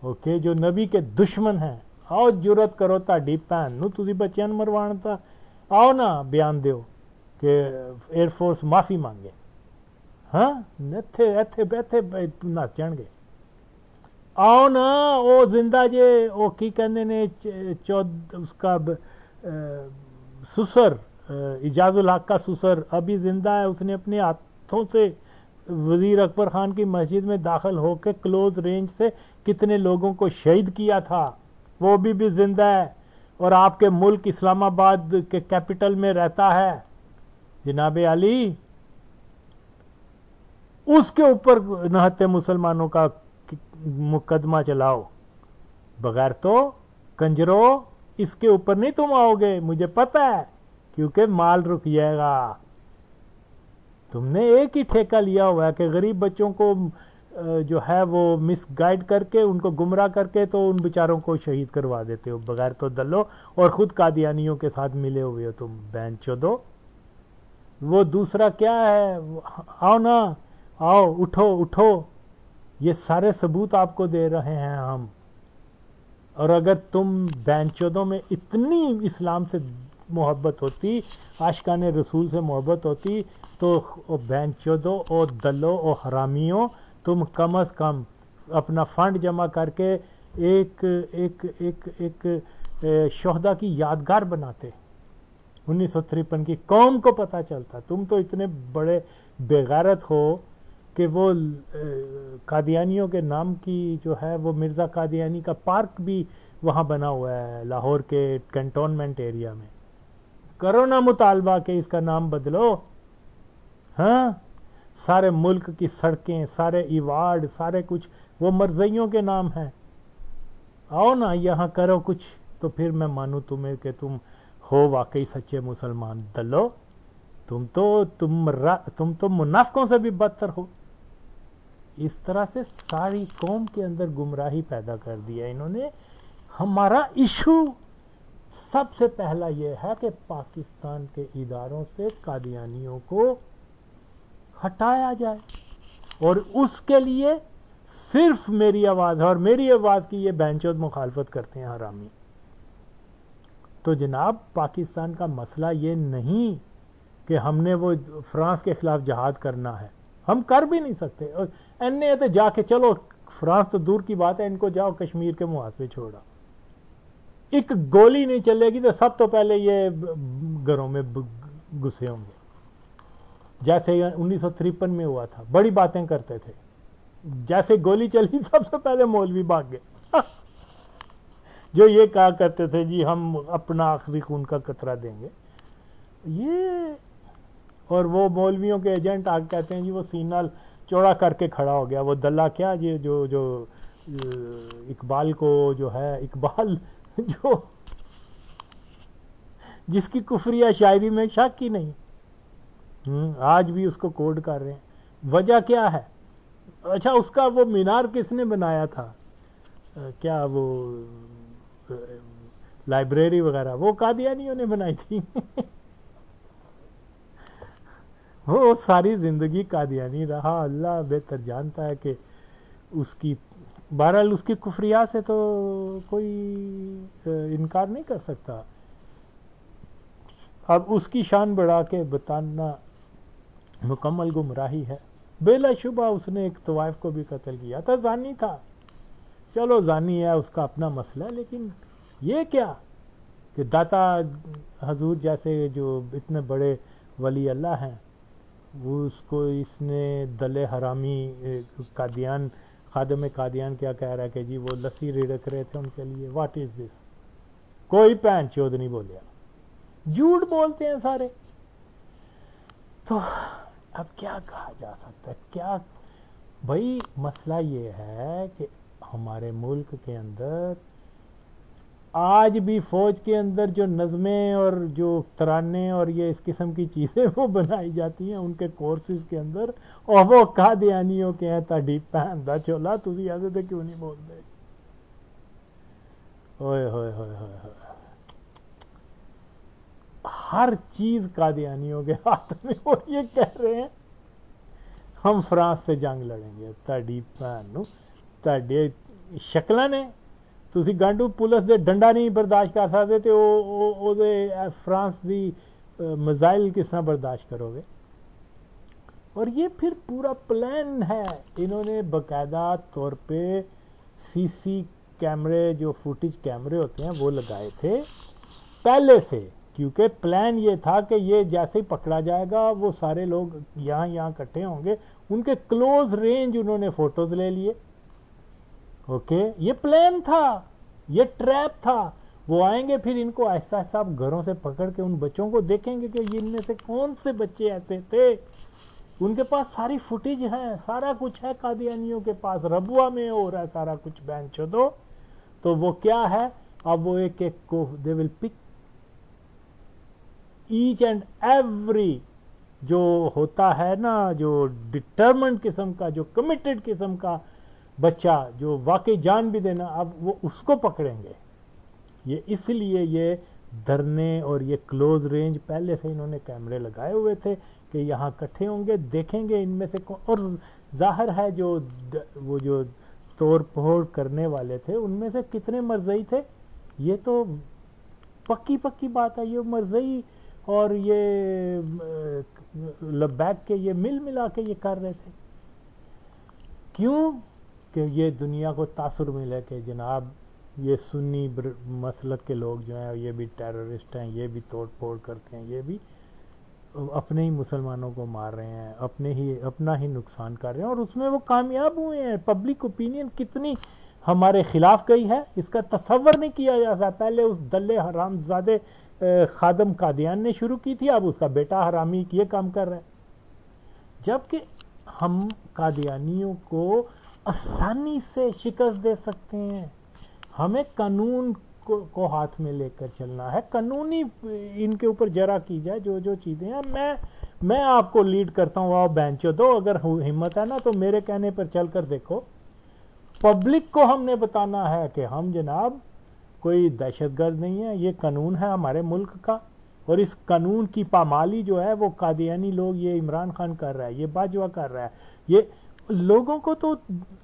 اوکے، جو نبی کے دشمن ہیں۔ آؤ جرت کرو تہاڈی بھین نو تسی بچیاں نوں مروانا تا آؤ نا بیان دیو کہ ایئر فورس معافی مانگے. ہاں ایتھے نس جان گے. آؤ نا او زندہ جے او کی کہندے نے اس کا سسر اجاز الحق کا سسر ابھی زندہ ہے. اس نے اپنے ہاتھوں سے وزیر اکبر خان کی مسجد میں داخل ہو کے کلوز رینج سے کتنے لوگوں کو شہید کیا تھا, وہ بھی زندہ ہے اور آپ کے ملک اسلام آباد کے کیپٹل میں رہتا ہے. جناب علی اس کے اوپر نہتے مسلمانوں کا مقدمہ چلاؤ. بغیر تو کنجرو اس کے اوپر نہیں تم آؤ گے, مجھے پتہ ہے, کیونکہ مال رک جائے گا. تم نے ایک ہی ٹھیکہ لیا ہوا ہے کہ غریب بچوں کو جو ہے وہ مس گائیڈ کر کے ان کو گمراہ کر کے تو ان بیچاروں کو شہید کروا دیتے ہو بغیر تو دلو, اور خود قادیانیوں کے ساتھ ملے ہوئے ہو تم بہن چودو. وہ دوسرا کیا ہے, آؤ نا آؤ اٹھو, یہ سارے ثبوت آپ کو دے رہے ہیں ہم. اور اگر تم بہن چودوں میں اتنی اسلام سے محبت ہوتی, عاشقان رسول سے محبت ہوتی, تو بہن چودو او دلو او حرامیوں تم کم از کم اپنا فنڈ جمع کر کے ایک شہداء کی یادگار بناتے 1953 کی. قوم کو پتہ چلتا. تم تو اتنے بڑے بے غیرت ہو کہ وہ قادیانیوں کے نام کی جو ہے وہ مرزا قادیانی کا پارک بھی وہاں بنا ہوا ہے لاہور کے کنٹونمنٹ ایریا میں. کرو نا مطالبہ کہ اس کا نام بدلو. ہاں سارے ملک کی سڑکیں, سارے ایوارڈ, سارے کچھ وہ مرزائیوں کے نام ہیں. آؤ نا یہاں کرو کچھ, تو پھر میں مانوں تمہیں کہ تم ہو واقعی سچے مسلمان. دلو تم تو منافقوں سے بھی بدتر ہو. اس طرح سے ساری قوم کے اندر گمراہی پیدا کر دیا انہوں نے. ہمارا ایشو سب سے پہلا یہ ہے کہ پاکستان کے اداروں سے قادیانیوں کو ہٹایا جائے, اور اس کے لیے صرف میری آواز ہے, اور میری آواز کی یہ بہنچود مخالفت کرتے ہیں حرامی. تو جناب پاکستان کا مسئلہ یہ نہیں کہ ہم نے وہ فرانس کے خلاف جہاد کرنا ہے, ہم کر بھی نہیں سکتے. اور این اے تو جا کے چلو, فرانس تو دور کی بات ہے, ان کو جاؤ کشمیر کے محاذ پہ چھوڑا. ایک گولی نہیں چلے گی تو سب تو پہلے یہ گھروں میں گھسے ہوں گے, جیسے 1953 میں ہوا تھا. بڑی باتیں کرتے تھے, جیسے گولی چلی سب سے پہلے مولوی بھاگ گئے جو یہ کہا کرتے تھے جی ہم اپنا آخری خون کا قطرہ دیں گے. یہ اور وہ مولویوں کے ایجنٹ آ کہتے ہیں جی وہ سینہ چوڑا کر کے کھڑا ہو گیا. وہ دلہ کیا جی جو اقبال کو جو ہے, اقبال جو جس کی کفریہ شاعری میں شک ہی نہیں, آج بھی اس کو کوڈ کر رہے ہیں. وجہ کیا ہے؟ اچھا اس کا وہ مینار کس نے بنایا تھا, کیا وہ لائبریری وغیرہ وہ قادیانیوں نے بنائی تھی وہ ساری زندگی قادیانی رہا. اللہ بہتر جانتا ہے کہ اس کی بہرحال اس کی کفریات سے تو کوئی انکار نہیں کر سکتا. اب اس کی شان بڑھا کے بتانا مکمل گمراہی ہے. بلا شبہ اس نے ایک طوائف کو بھی قتل کیا تھا, زانی تھا, چلو زانی ہے اس کا اپنا مسئلہ. لیکن یہ کیا کہ داتا حضور جیسے جو اتنے بڑے ولی اللہ ہیں, وہ اس کو اس نے دل حرامی قادیان خادم قادیان کیا کہہ رہا ہے کہ جی وہ لسی رڑک رہے تھے ان کے لیے. واٹ از دس؟ کوئی پہن چود نہیں بولیا, جھوٹ بولتے ہیں سارے. تو اب کیا کہا جا سکتا ہے؟ کیا بھائی مسئلہ یہ ہے کہ ہمارے ملک کے اندر آج بھی فوج کے اندر جو نظمیں اور جو ترانے اور یہ اس قسم کی چیزیں وہ بنائی جاتی ہیں ان کے کورسز کے اندر, اور وہ قادیانیوں کے ہیں. تاڈی بہن دا چولا تسی ایسے تے کیوں نہیں بولتے؟ ہوئے ہوئے ہوئے ہوئے ہوئے, ہر چیز قادیانیوں کے ہاتھ میں. اور یہ کہہ رہے ہیں ہم فرانس سے جنگ لڑیں گے. تاڈی بہن نو تاڈے شکلاں نے ਤੁਸੀਂ ਗਾਂਡੂ ਪੁਲਿਸ ਦੇ ਡੰਡਾ ਨਹੀਂ ਬਰਦਾਸ਼ਤ ਕਰ ਸਕਦੇ ਤੇ ਉਹਦੇ فرانس ਦੀ میزائل کس طرح برداشت کرو گے؟ اور یہ پھر پورا پلان ہے، انہوں نے باقاعدہ طور پہ سی سی کیمرے جو فوٹیج کیمرے ہوتے ہیں وہ لگائے تھے پہلے سے، کیونکہ پلان یہ تھا کہ یہ جیسے ہی پکڑا جائے گا وہ سارے لوگ یہاں اکٹھے ہوں گے، ان کے کلوز رینج انہوں نے فوٹوز لے لیے. اوکے، یہ پلان تھا، یہ ٹریپ تھا. وہ آئیں گے پھر ان کو ایسا ایسا گھروں سے پکڑ کے ان بچوں کو دیکھیں گے کہ ان میں سے کون سے بچے ایسے تھے. ان کے پاس ساری فوٹیج ہے، سارا کچھ ہے قادیانیوں کے پاس، ربوہ میں ہو رہا ہے سارا کچھ بین چودو. تو وہ کیا ہے، اب وہ ایک ایک کو دے ول پک ایچ اینڈ ایوری جو ہوتا ہے نا، جو ڈٹرمنڈ قسم کا، جو کمیٹڈ قسم کا بچہ جو واقعی جان بھی دینا، اب وہ اس کو پکڑیں گے. یہ اس لیے یہ دھرنے اور یہ کلوز رینج پہلے سے انہوں نے کیمرے لگائے ہوئے تھے کہ یہاں کٹھے ہوں گے، دیکھیں گے ان میں سے اور ظاہر ہے جو وہ جو توڑ پھوڑ کرنے والے تھے ان میں سے کتنے مرزئی تھے، یہ تو پکی بات ہے. یہ مرزئی اور یہ لبیک کے یہ ملا کے یہ کر رہے تھے. کیوں کہ یہ دنیا کو تاثر ملے کہ جناب یہ سنی مسلک کے لوگ جو ہیں یہ بھی ٹیررسٹ ہیں، یہ بھی توڑ پھوڑ کرتے ہیں، یہ بھی اپنے ہی مسلمانوں کو مار رہے ہیں، اپنا ہی نقصان کر رہے ہیں، اور اس میں وہ کامیاب ہوئے ہیں. پبلک اوپینین کتنی ہمارے خلاف گئی ہے اس کا تصور نہیں کیا جا سکتا. پہلے اس دلے حرام زادے خادم قادیان نے شروع کی تھی، اب اس کا بیٹا حرامی یہ کام کر رہا ہے. جبکہ ہم قادیانیوں کو آسانی سے شکست دے سکتے ہیں. ہمیں قانون کو ہاتھ میں لے کر چلنا ہے، قانونی ان کے اوپر جرا کی جائے جو چیزیں ہیں. میں آپ کو لیڈ کرتا ہوں، آؤ بینچو دو، اگر ہمت ہے نا تو میرے کہنے پر چل کر دیکھو. پبلک کو ہم نے بتانا ہے کہ ہم جناب کوئی دہشت گرد نہیں ہے، یہ قانون ہے ہمارے ملک کا، اور اس قانون کی پامالی جو ہے وہ قادیانی لوگ، یہ عمران خان کر رہا ہے، یہ باجوہ کر رہا ہے. یہ لوگوں کو تو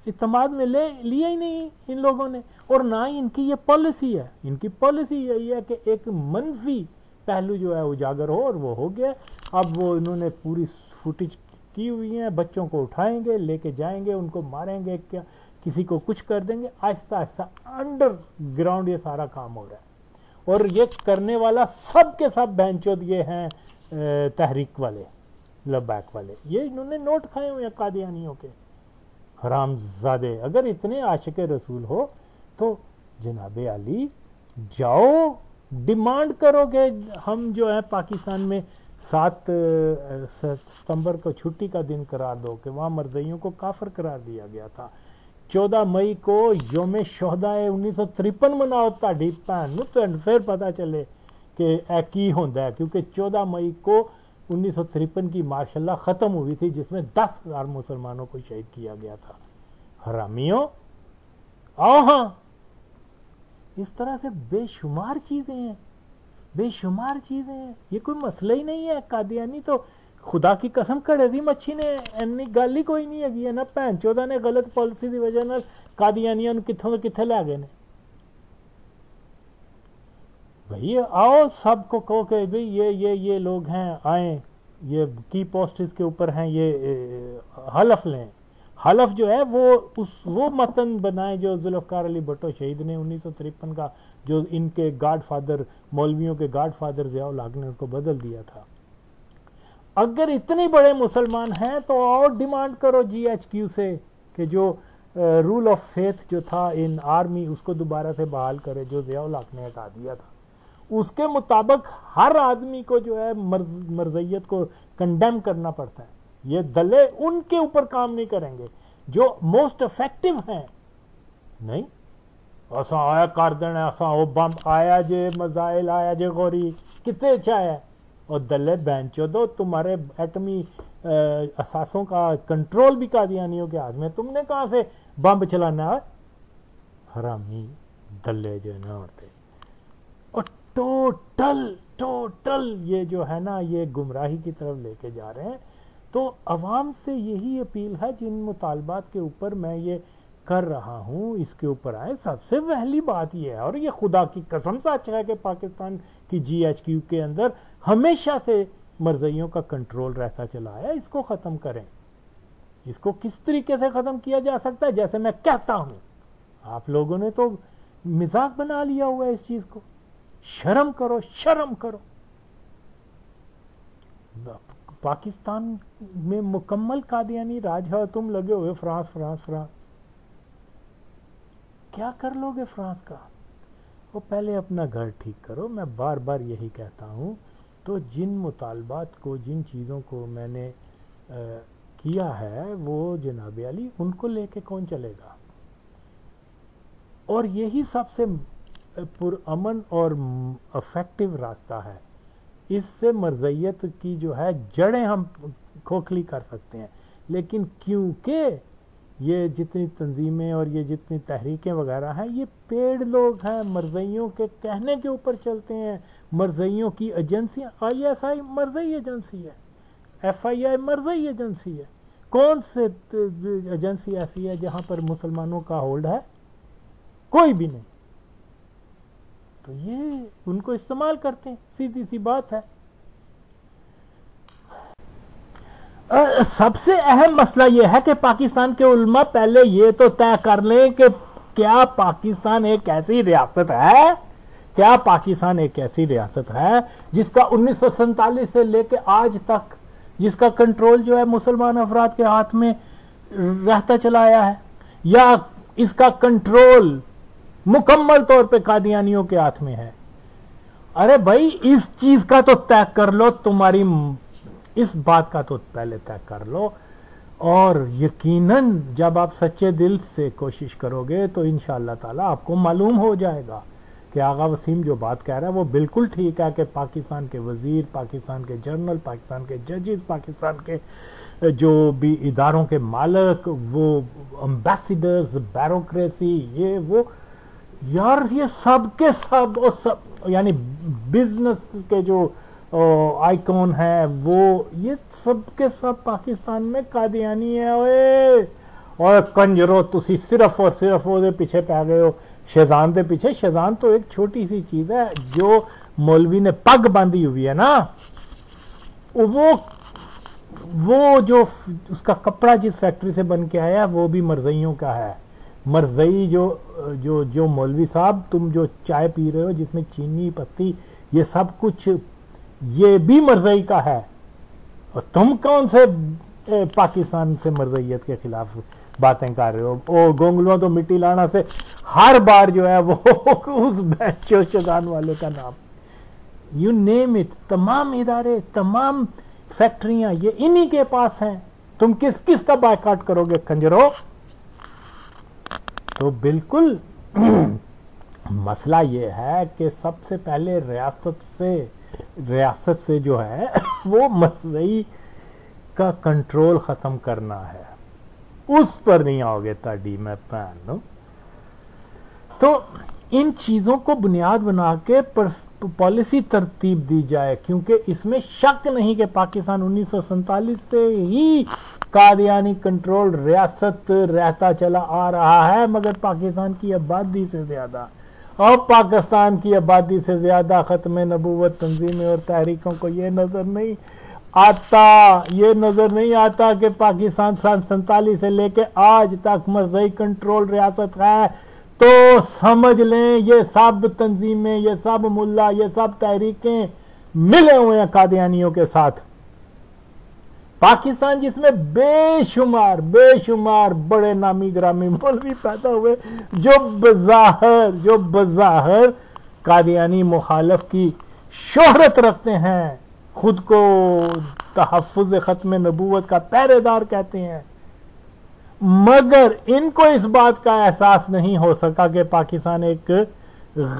اعتماد میں لیا ہی نہیں ان لوگوں نے، اور نہ ہی ان کی یہ پالیسی ہے. ان کی پالیسی یہی ہے کہ ایک منفی پہلو جو ہے اجاگر ہو، اور وہ ہو گیا. اب وہ انہوں نے پوری فوٹیج کی ہوئی ہیں، بچوں کو اٹھائیں گے، لے کے جائیں گے، ان کو ماریں گے، کیا کسی کو کچھ کر دیں گے. آہستہ آہستہ انڈر گراؤنڈ یہ سارا کام ہو رہا ہے، اور یہ کرنے والا سب کے سب بہنچود یہ ہیں تحریک والے، لبیک والے. یہ انہوں نے نوٹ کھائے ہوئے ہیں قادیانیوں کے حرام زادے. اگر اتنے عاشق رسول ہو تو جناب علی جاؤ ڈیمانڈ کرو کہ ہم جو ہے پاکستان میں 7 ستمبر کو چھٹی کا دن قرار دو، کہ وہاں مرزائیوں کو کافر قرار دیا گیا تھا. 14 مئی کو یوم شہداء 1953 مناؤ تاڑی بھن نو، تو پھر پتہ چلے کہ کی ہوندا ہے. کیونکہ 14 مئی کو 1953 کی ماشاء اللہ ختم ہوئی تھی، جس میں 10,000 مسلمانوں کو شہید کیا گیا تھا. حرامیوں آؤ ہاں. اس طرح سے بے شمار چیزیں ہیں، بے شمار چیزیں ہیں. یہ کوئی مسئلہ ہی نہیں ہے. قادیانی تو خدا کی قسم کڑے دی مچھی نے اینی گل ہی کوئی نہیں ہے نا. بھن چودہ نے غلط پالیسی دی وجہ نال قادیانیاں نوں کتھوں تو کتھے لے گئے نے. بھئی آؤ سب کو کہو کہ بھئی یہ لوگ ہیں، آئیں، یہ کی پوسٹ اس کے اوپر ہیں، یہ حلف لیں. حلف جو ہے وہ متن بنائیں جو ذوالفقار علی بھٹو شہید نے 1953 کا، جو ان کے گاڈ فادر، مولویوں کے گاڈ فادر ضیاء الحق نے اس کو بدل دیا تھا. اگر اتنے بڑے مسلمان ہیں تو اور ڈیمانڈ کرو GHQ سے کہ جو رول آف فیتھ جو تھا ان آرمی اس کو دوبارہ سے بحال کرے، جو ضیاء الحق نے ہٹا دیا تھا. اس کے مطابق ہر آدمی کو جو ہے مرزیت کو کنڈیم کرنا پڑتا ہے. یہ دلے ان کے اوپر کام نہیں کریں گے جو موسٹ افیکٹو ہیں. نہیں اساں آیا کر دینا، اساں وہ بمب آیا جے، مزائل آیا جے، غوری کتے چاہے، اور دلے بینچو دو تمہارے ایٹمی اساسوں کا کنٹرول بھی قادیانیوں کے ہاتھ میں. تم نے کہاں سے بمب چلانا ہے؟ حرامی دلے جو ہے نا ہوتے. اور ٹوٹل یہ جو ہے نا یہ گمراہی کی طرف لے کے جا رہے ہیں. تو عوام سے یہی اپیل ہے، جن مطالبات کے اوپر میں یہ کر رہا ہوں اس کے اوپر آئے. سب سے پہلی بات یہ ہے، اور یہ خدا کی قسم سچ ہے، کہ پاکستان کی جی ایچ کیو کے اندر ہمیشہ سے مرزائیوں کا کنٹرول رہتا چلا آیا. اس کو ختم کریں. اس کو کس طریقے سے ختم کیا جا سکتا ہے؟ جیسے میں کہتا ہوں، آپ لوگوں نے تو مذاق بنا لیا ہوا ہے اس چیز کو. شرم کرو، شرم کرو. پاکستان میں مکمل قادیانی راج ہے، تم لگے ہوئے فرانس فرانس فرانس. کیا کر لو گے فرانس کا؟ وہ پہلے اپنا گھر ٹھیک کرو. میں بار بار یہی کہتا ہوں. تو جن مطالبات کو، جن چیزوں کو میں نے کیا ہے، وہ جناب علی ان کو لے کے کون چلے گا؟ اور یہی سب سے پرامن اور افیکٹو راستہ ہے. اس سے مرزیت کی جو ہے جڑیں ہم کھوکھلی کر سکتے ہیں. لیکن کیونکہ یہ جتنی تنظیمیں اور یہ جتنی تحریکیں وغیرہ ہیں، یہ پیڑ لوگ ہیں، مرزائیوں کے کہنے کے اوپر چلتے ہیں. مرزائیوں کی ایجنسیاں، آئی ایس آئی مرزائی ایجنسی ہے، ایف آئی آئی مرزائی ایجنسی ہے. کون سے ایجنسی ایسی ہے جہاں پر مسلمانوں کا ہولڈ ہے؟ کوئی بھی نہیں. تو یہ ان کو استعمال کرتے ہیں. سیدھی سی بات ہے. سب سے اہم مسئلہ یہ ہے کہ پاکستان کے علماء پہلے یہ تو طے کر لیں کہ کیا پاکستان ایک ایسی ریاست ہے، کیا پاکستان ایک ایسی ریاست ہے جس کا 1947 سے لے کے آج تک جس کا کنٹرول جو ہے مسلمان افراد کے ہاتھ میں رہتا چلا آیا ہے، یا اس کا کنٹرول مکمل طور پہ قادیانیوں کے ہاتھ میں ہے؟ ارے بھائی اس چیز کا تو طے کر لو. تمہاری اس بات کا تو پہلے طے کر لو. اور یقیناً جب آپ سچے دل سے کوشش کرو گے تو انشاءاللہ تعالی آپ کو معلوم ہو جائے گا کہ آغا وسیم جو بات کہہ رہا ہے وہ بالکل ٹھیک ہے، کہ پاکستان کے وزیر، پاکستان کے جنرل، پاکستان کے ججز، پاکستان کے جو بھی اداروں کے مالک، وہ امبیسیڈرز، بیوروکریسی، یہ وہ، یار یہ سب کے سب یعنی بزنس کے جو آئیکون ہیں، وہ یہ سب کے سب پاکستان میں قادیانی ہے. اور کنجرو تسی صرف اور صرف وہ پیچھے پہ گئے ہو شیزان دے پیچھے. شیزان تو ایک چھوٹی سی چیز ہے. جو مولوی نے پگ باندھی ہوئی ہے نا، وہ جو اس کا کپڑا جس فیکٹری سے بن کے آیا وہ بھی مرزائیوں کا ہے. مرزائی جو مولوی صاحب تم جو چائے پی رہے ہو جس میں چینی پتی یہ سب کچھ، یہ بھی مرزائی کا ہے. اور تم کون سے پاکستان سے مرزائیت کے خلاف باتیں کر رہے ہو؟ او گونگلوں تو مٹی لانا سے ہر بار جو ہے وہ اس بیچو شگان والے کا نام، یو نیم اٹ، تمام ادارے، تمام فیکٹریاں یہ انہی کے پاس ہیں. تم کس کا بائیکاٹ کرو گے کنجرو؟ تو بالکل مسئلہ یہ ہے کہ سب سے پہلے ریاست سے جو ہے وہ مرزائی کا کنٹرول ختم کرنا ہے. اس پر نہیں آؤ گے تاڑی میں پہنو. تو ان چیزوں کو بنیاد بنا کے پالیسی ترتیب دی جائے، کیونکہ اس میں شک نہیں کہ پاکستان 1947 سے ہی قادیانی کنٹرول ریاست رہتا چلا آ رہا ہے، مگر پاکستان کی آبادی سے زیادہ، اور پاکستان کی آبادی سے زیادہ ختم نبوت تنظیمیں اور تحریکوں کو یہ نظر نہیں آتا کہ پاکستان سن 47 سے لے کے آج تک مرزائی کنٹرول ریاست ہے. تو سمجھ لیں یہ سب تنظیمیں، یہ سب ملا، یہ سب تحریکیں ملے ہوئے ہیں قادیانیوں کے ساتھ. پاکستان جس میں بے شمار بڑے نامی گرامی مولوی پیدا ہوئے جو بظاہر قادیانی مخالف کی شہرت رکھتے ہیں، خود کو تحفظ ختم نبوت کا پہرے دار کہتے ہیں، مگر ان کو اس بات کا احساس نہیں ہو سکا کہ پاکستان ایک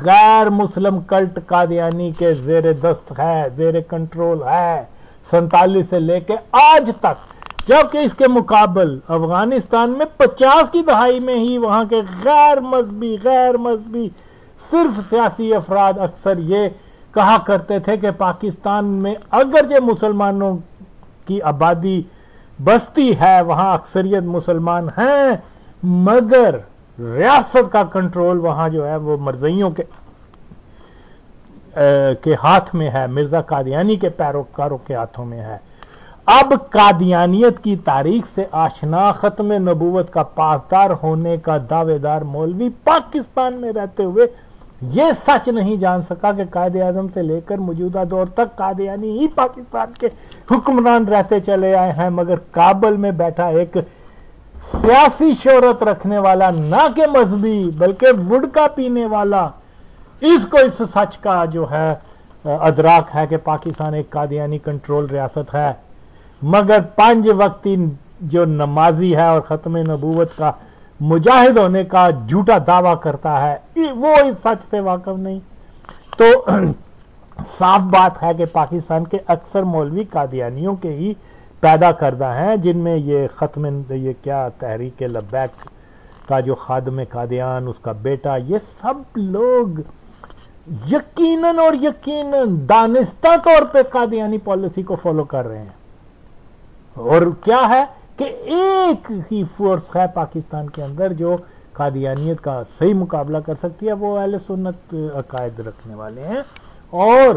غیر مسلم کلٹ قادیانی کے زیر دست ہے، زیر کنٹرول ہے 47 سے لے کے آج تک. جبکہ اس کے مقابل افغانستان میں 50 کی دہائی میں ہی وہاں کے غیر مذہبی صرف سیاسی افراد اکثر یہ کہا کرتے تھے کہ پاکستان میں اگرچہ مسلمانوں کی آبادی بستی ہے، وہاں اکثریت مسلمان ہیں، مگر ریاست کا کنٹرول وہاں جو ہے وہ مرزائیوں کے ہاتھ میں ہے، مرزا قادیانی کے پیروکاروں کے ہاتھوں میں ہے۔ اب قادیانیت کی تاریخ سے آشنا، ختم نبوت کا پاسدار ہونے کا دعوے دار مولوی پاکستان میں رہتے ہوئے یہ سچ نہیں جان سکا کہ قائد اعظم سے لے کر موجودہ دور تک قادیانی ہی پاکستان کے حکمران رہتے چلے آئے ہیں، مگر کابل میں بیٹھا ایک سیاسی شہرت رکھنے والا، نہ کہ مذہبی بلکہ وڈکا پینے والا، اس کو اس سچ کا جو ہے ادراک ہے کہ پاکستان ایک قادیانی کنٹرول ریاست ہے، مگر 5 وقتی جو نمازی ہے اور ختم نبوت کا مجاہد ہونے کا جھوٹا دعویٰ کرتا ہے، وہ اس سچ سے واقف نہیں۔ تو صاف بات ہے کہ پاکستان کے اکثر مولوی قادیانیوں کے ہی پیدا کردہ ہیں، جن میں یہ یہ کیا تحریک لبیک کا جو خادم قادیان، اس کا بیٹا، یہ سب لوگ یقیناً اور یقیناً دانستہ طور پہ قادیانی پالیسی کو فالو کر رہے ہیں۔ اور کیا ہے کہ ایک ہی فورس ہے پاکستان کے اندر جو قادیانیت کا صحیح مقابلہ کر سکتی ہے، وہ اہل سنت عقائد رکھنے والے ہیں، اور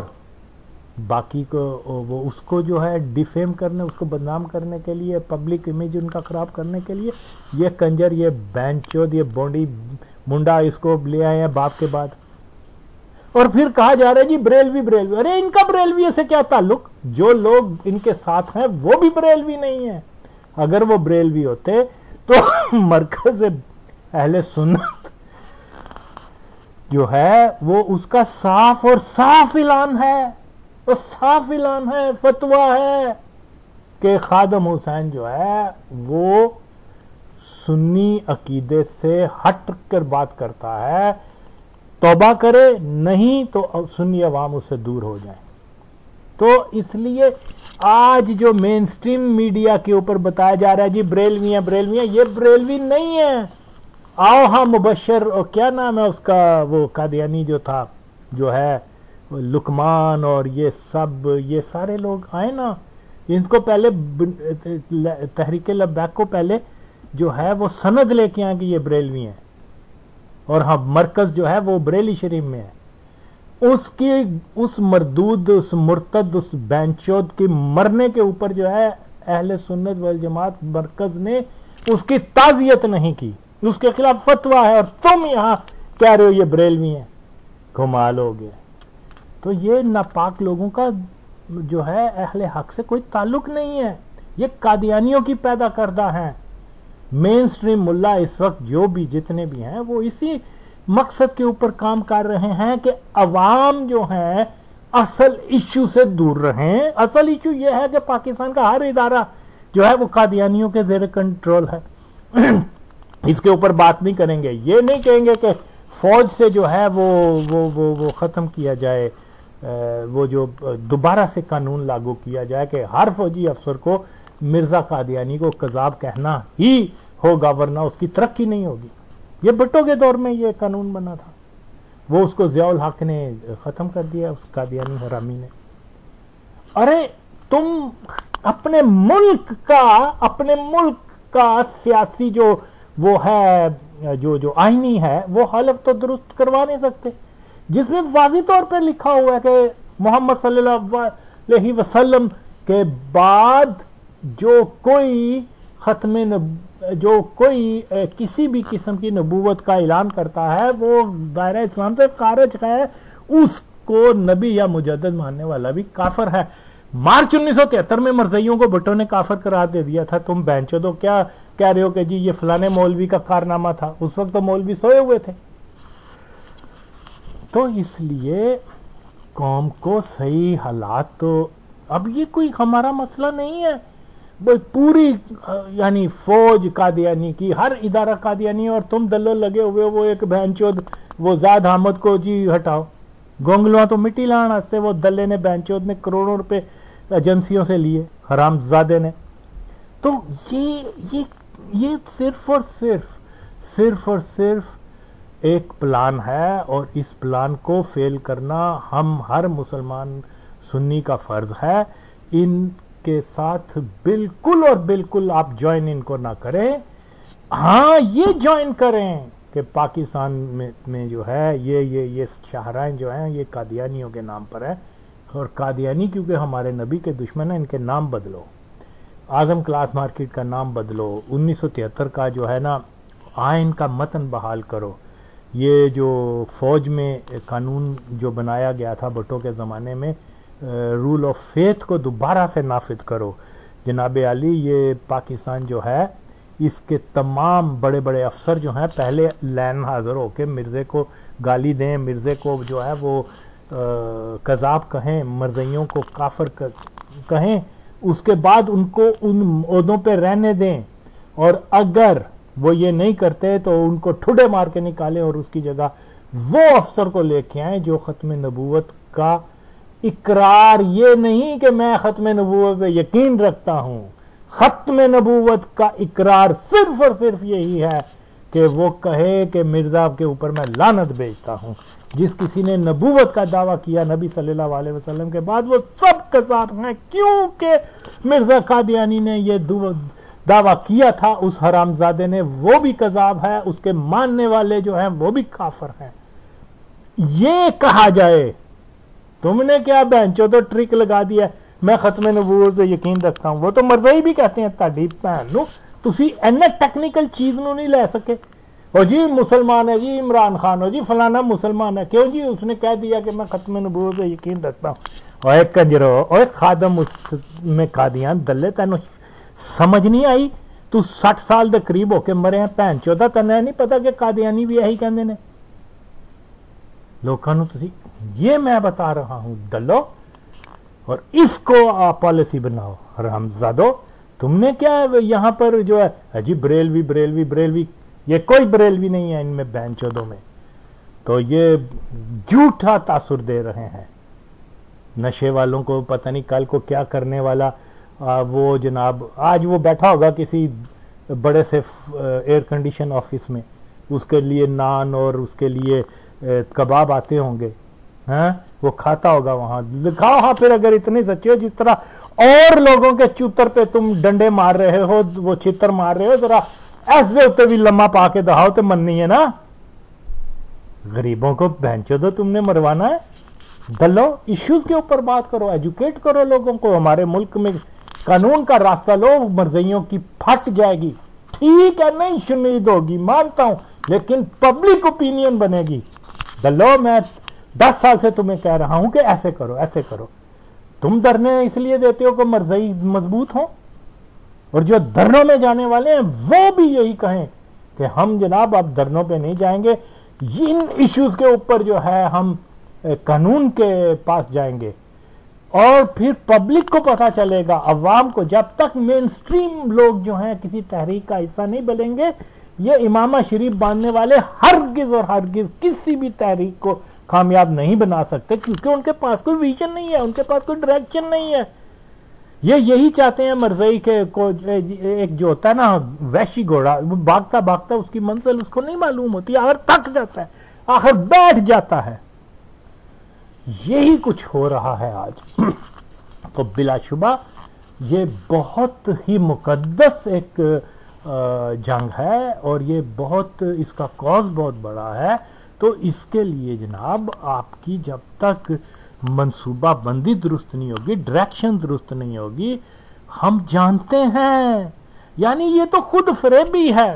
باقی کو وہ اس کو جو ہے ڈیفیم کرنے، اس کو بدنام کرنے کے لیے، پبلک امیج ان کا خراب کرنے کے لیے یہ کنجر، یہ بینچود، یہ بونڈی منڈا اس کو لے آئے ہیں باپ کے بعد۔ اور پھر کہا جا رہا ہے جی بریلوی بریلوی، ارے ان کا بریلوی سے کیا تعلق؟ جو لوگ ان کے ساتھ ہیں وہ بھی بریلوی نہیں ہیں۔ اگر وہ بریلوی ہوتے تو مرکز اہل سنت جو ہے وہ اس کا صاف اور صاف اعلان ہے، اور صاف اعلان ہے، فتویٰ ہے کہ خادم حسین جو ہے وہ سنی عقیدے سے ہٹ کر بات کرتا ہے، توبہ کرے، نہیں تو سنی عوام اس سے دور ہو جائیں۔ تو اس لیے آج جو مین سٹریم میڈیا کے اوپر بتایا جا رہا ہے جی بریلوی ہیں بریلوی ہیں، یہ بریلوی نہیں ہے۔ آؤ ہاں مبشر، اور کیا نام ہے اس کا، وہ قادیانی جو تھا، جو ہے لکمان، اور یہ سب، یہ سارے لوگ آئے نا، ان کو پہلے تحریک لبیک کو پہلے جو ہے وہ سند لے کے آئیں کہ یہ بریلوی ہیں، اور ہاں مرکز جو ہے وہ بریلی شریف میں ہے۔ اس مردود، اس مرتد، اس بینچود کے مرنے کے اوپر جو ہے اہل سنت والجماعت مرکز نے اس کی تعزیت نہیں کی، اس کے خلاف فتویٰ ہے، اور تم یہاں کہہ رہے ہو یہ بریلوی ہیں، کمال ہو گیا۔ تو یہ ناپاک لوگوں کا جو ہے اہل حق سے کوئی تعلق نہیں ہے، یہ قادیانیوں کی پیدا کردہ ہیں۔ مین سٹریم ملا اس وقت جو بھی جتنے بھی ہیں وہ اسی مقصد کے اوپر کام کر رہے ہیں کہ عوام جو ہیں اصل ایشو سے دور رہیں۔ اصل ایشو یہ ہے کہ پاکستان کا ہر ادارہ جو ہے وہ قادیانیوں کے زیر کنٹرول ہے۔ اس کے اوپر بات نہیں کریں گے، یہ نہیں کہیں گے کہ فوج سے جو ہے وہ ختم کیا جائے، وہ جو دوبارہ سے قانون لاگو کیا جائے کہ ہر فوجی افسر کو مرزا قادیانی کو قذاب کہنا ہی ہوگا، ورنہ اس کی ترقی نہیں ہوگی۔ یہ بھٹو کے دور میں یہ قانون بنا تھا، وہ اس کو ضیاء الحق نے ختم کر دیا، اس قادیانی حرامی نے۔ ارے تم اپنے ملک کا سیاسی جو وہ ہے، جو آئینی ہے، وہ حلف تو درست کروا نہیں سکتے، جس میں واضح طور پر لکھا ہوا ہے کہ محمد صلی اللہ علیہ وسلم کے بعد جو کوئی کسی بھی قسم کی نبوت کا اعلان کرتا ہے وہ دائرہ اسلام سے خارج ہے، اس کو نبی یا مجدد ماننے والا بھی کافر ہے۔ مارچ 1973 میں مرزائیوں کو بھٹو نے کافر قرار دے دیا تھا، تم بینچودو کیا کہہ رہے ہو کہ جی یہ فلانے مولوی کا کارنامہ تھا؟ اس وقت تو مولوی سوئے ہوئے تھے۔ تو اس لیے قوم کو صحیح حالات، تو اب یہ کوئی ہمارا مسئلہ نہیں ہے، پوری یعنی فوج قادیانی کی، ہر ادارہ قادیانی، اور تم دلو لگے ہوئے وہ ایک بہنچود وہ زاد حامد کو جی ہٹاؤ، گونگلواں تو مٹی لان ہستے، وہ دلے نے بہنچود نے کروڑوں روپے ایجنسیوں سے لیے، حرام زادے نے۔ تو یہ صرف اور صرف ایک پلان ہے، اور اس پلان کو فیل کرنا ہم ہر مسلمان سنی کا فرض ہے۔ ان کے ساتھ بالکل اور بالکل آپ جوائن ان کو نہ کریں، ہاں یہ جوائن کریں کہ پاکستان میں جو ہے یہ شاہراہیں جو ہیں یہ قادیانیوں کے نام پر ہے، اور قادیانی کیونکہ ہمارے نبی کے دشمن ہیں، ان کے نام بدلو، اعظم کلاس مارکیٹ کا نام بدلو، 1973 کا جو ہے نا آئین کا متن بحال کرو، یہ جو فوج میں قانون جو بنایا گیا تھا بھٹو کے زمانے میں رول آف فیتھ کو دوبارہ سے نافذ کرو۔ جناب علی یہ پاکستان جو ہے اس کے تمام بڑے بڑے افسر جو ہیں پہلے لین حاضر ہو کے مرزے کو گالی دیں، مرزے کو جو ہے وہ کذاب کہیں، مرزیوں کو کافر کہیں، اس کے بعد ان کو ان عہدوں پہ رہنے دیں، اور اگر وہ یہ نہیں کرتے تو ان کو ٹھڈے مار کے نکالیں اور اس کی جگہ وہ افسر کو لے کے آئیں جو ختم نبوت کا اقرار، یہ نہیں کہ میں ختم نبوت پہ یقین رکھتا ہوں، ختم نبوت کا اقرار صرف اور صرف یہی ہے کہ وہ کہے کہ مرزا کے اوپر میں لعنت بھیجتا ہوں۔ جس کسی نے نبوت کا دعویٰ کیا نبی صلی اللہ علیہ وسلم کے بعد وہ سب کذاب ہیں، کیونکہ مرزا قادیانی نے یہ دعویٰ کیا تھا، اس حرامزادے نے، وہ بھی کذاب ہے، اس کے ماننے والے جو ہیں وہ بھی کافر ہیں۔ یہ کہا جائے تم نے کیا بہنچو تو ٹرک لگا دیا میں ختم نبوت پہ یقین رکھتا ہوں، وہ تو مرزائی بھی کہتے ہیں تاڑی بہن نو تسی اینا ٹیکنیکل چیز نو نہیں لے سکے، اور جی مسلمان ہے جی عمران خان ہو جی فلانا مسلمان ہے، کیوں جی اس نے کہہ دیا کہ میں ختم نبوت پہ یقین رکھتا ہوں۔ اوے کنجرو، اوے خادم میں قادیان دلے، تینو سمجھ نہیں آئی؟ تو 60 سال دے قریب ہو کے مرے ہیں، بہن چودہ تنہیں نہیں پتا کہ قادیانی بھی یہی کہندے نے لوکاں نو؟ تسی یہ میں بتا رہا ہوں دلو، اور اس کو پالیسی بناؤ حرامزادو۔ تم نے کیا یہاں پر جو ہے جی بریلوی بریلوی بریلوی، یہ کوئی بریلوی نہیں ہے ان میں بہن چودوں میں، تو یہ جھوٹا تاثر دے رہے ہیں نشے والوں کو، پتہ نہیں کل کو کیا کرنے والا وہ جناب، آج وہ بیٹھا ہوگا کسی بڑے سے ایئر کنڈیشن آفس میں، اس کے لیے نان اور اس کے لیے کباب آتے ہوں گے، ہاں وہ کھاتا ہوگا وہاں۔ دکھاؤ ہاں پھر اگر اتنے سچے ہو، جس طرح اور لوگوں کے چوتر پہ تم ڈنڈے مار رہے ہو، وہ چتر مار رہے ہو، ذرا ایسے ہوتے بھی لمحہ پا کے دہاؤ تو مننی ہے نا۔ غریبوں کو بہنچو دو تم نے مروانا ہے؟ دلو ایشوز کے اوپر بات کرو، ایجوکیٹ کرو لوگوں کو، ہمارے ملک میں قانون کا راستہ لو، مرزیوں کی پھٹ جائے گی، ٹھیک ہے نہیں شنید ہوگی مانتا ہوں، لیکن پبلک اوپینین بنے گی۔ دلو میں 10 سال سے تمہیں کہہ رہا ہوں کہ ایسے کرو ایسے کرو، تم دھرنے اس لیے دیتے ہو کہ مرزئی مضبوط ہوں، اور جو دھرنوں میں جانے والے ہیں وہ بھی یہی کہیں کہ ہم جناب اب دھرنوں پہ نہیں جائیں گے، ان ایشوز کے اوپر جو ہے ہم قانون کے پاس جائیں گے، اور پھر پبلک کو پتہ چلے گا، عوام کو، جب تک مین سٹریم لوگ جو ہیں کسی تحریک کا حصہ نہیں بنیں گے، یہ امامہ شریف باندھنے والے ہرگز اور ہرگز کسی بھی تحریک کو کامیاب نہیں بنا سکتے، کیونکہ ان کے پاس کوئی ویژن نہیں ہے، ان کے پاس کوئی ڈائریکشن نہیں ہے۔ یہ یہی چاہتے ہیں مرزئی کے کو، ایک جو ہوتا ہے نا وحشی گھوڑا، وہ بھاگتا بھاگتا اس کی منزل اس کو نہیں معلوم ہوتی، آخر تھک جاتا ہے، آخر بیٹھ جاتا ہے۔ یہی کچھ ہو رہا ہے آج۔ تو بلا شبہ یہ بہت ہی مقدس ایک جنگ ہے، اور یہ بہت اس کا کاز بہت بڑا ہے، تو اس کے لیے جناب آپ کی جب تک منصوبہ بندی درست نہیں ہوگی، ڈائریکشن درست نہیں ہوگی، ہم جانتے ہیں، یعنی یہ تو خود فریبی ہے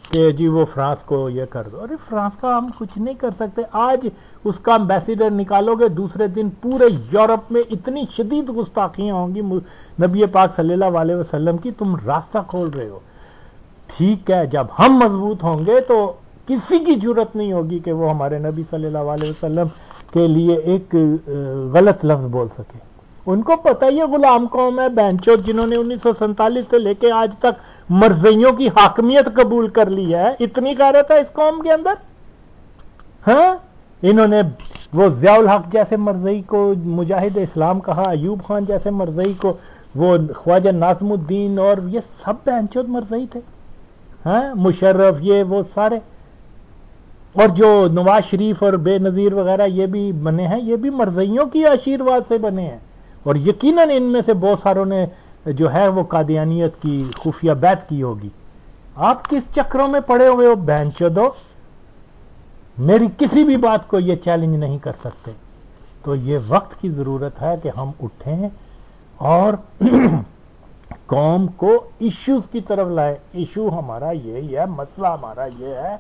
کہ جی وہ فرانس کو یہ کر دو، ارے فرانس کا ہم کچھ نہیں کر سکتے، آج اس کا امبیسیڈر نکالو گے، دوسرے دن پورے یورپ میں اتنی شدید گستاخیاں ہوں گی نبی پاک صلی اللہ علیہ وسلم کی، تم راستہ کھول رہے ہو۔ ٹھیک ہے، جب ہم مضبوط ہوں گے تو کسی کی جرت نہیں ہوگی کہ وہ ہمارے نبی صلی اللہ علیہ وسلم کے لیے ایک غلط لفظ بول سکے۔ ان کو پتہ ہی ہے غلام قوم ہے بینچو، جنہوں نے 1947 سے لے کے آج تک مرزیوں کی حاکمیت قبول کر لی ہے، اتنی غیرت ہے اس قوم کے اندر۔ ہاں انہوں نے وہ ضیاء الحق جیسے مرزئی کو مجاہد اسلام کہا، ایوب خان جیسے مرزئی کو، وہ خواجہ ناظم الدین، اور یہ سب بینچو مرزئی تھے، ہاں مشرف، یہ وہ سارے، اور جو نواز شریف اور بے نظیر وغیرہ یہ بھی بنے ہیں، یہ بھی مرزئیوں کی آشیرواد سے بنے ہیں، اور یقیناً ان میں سے بہت ساروں نے جو ہے وہ قادیانیت کی خفیہ بیعت کی ہوگی، آپ کس چکروں میں پڑے ہوئے ہو بہنچودو؟ میری کسی بھی بات کو یہ چیلنج نہیں کر سکتے. تو یہ وقت کی ضرورت ہے کہ ہم اٹھیں اور قوم کو ایشوز کی طرف لائے. ایشو ہمارا یہی ہے، مسئلہ ہمارا یہ ہے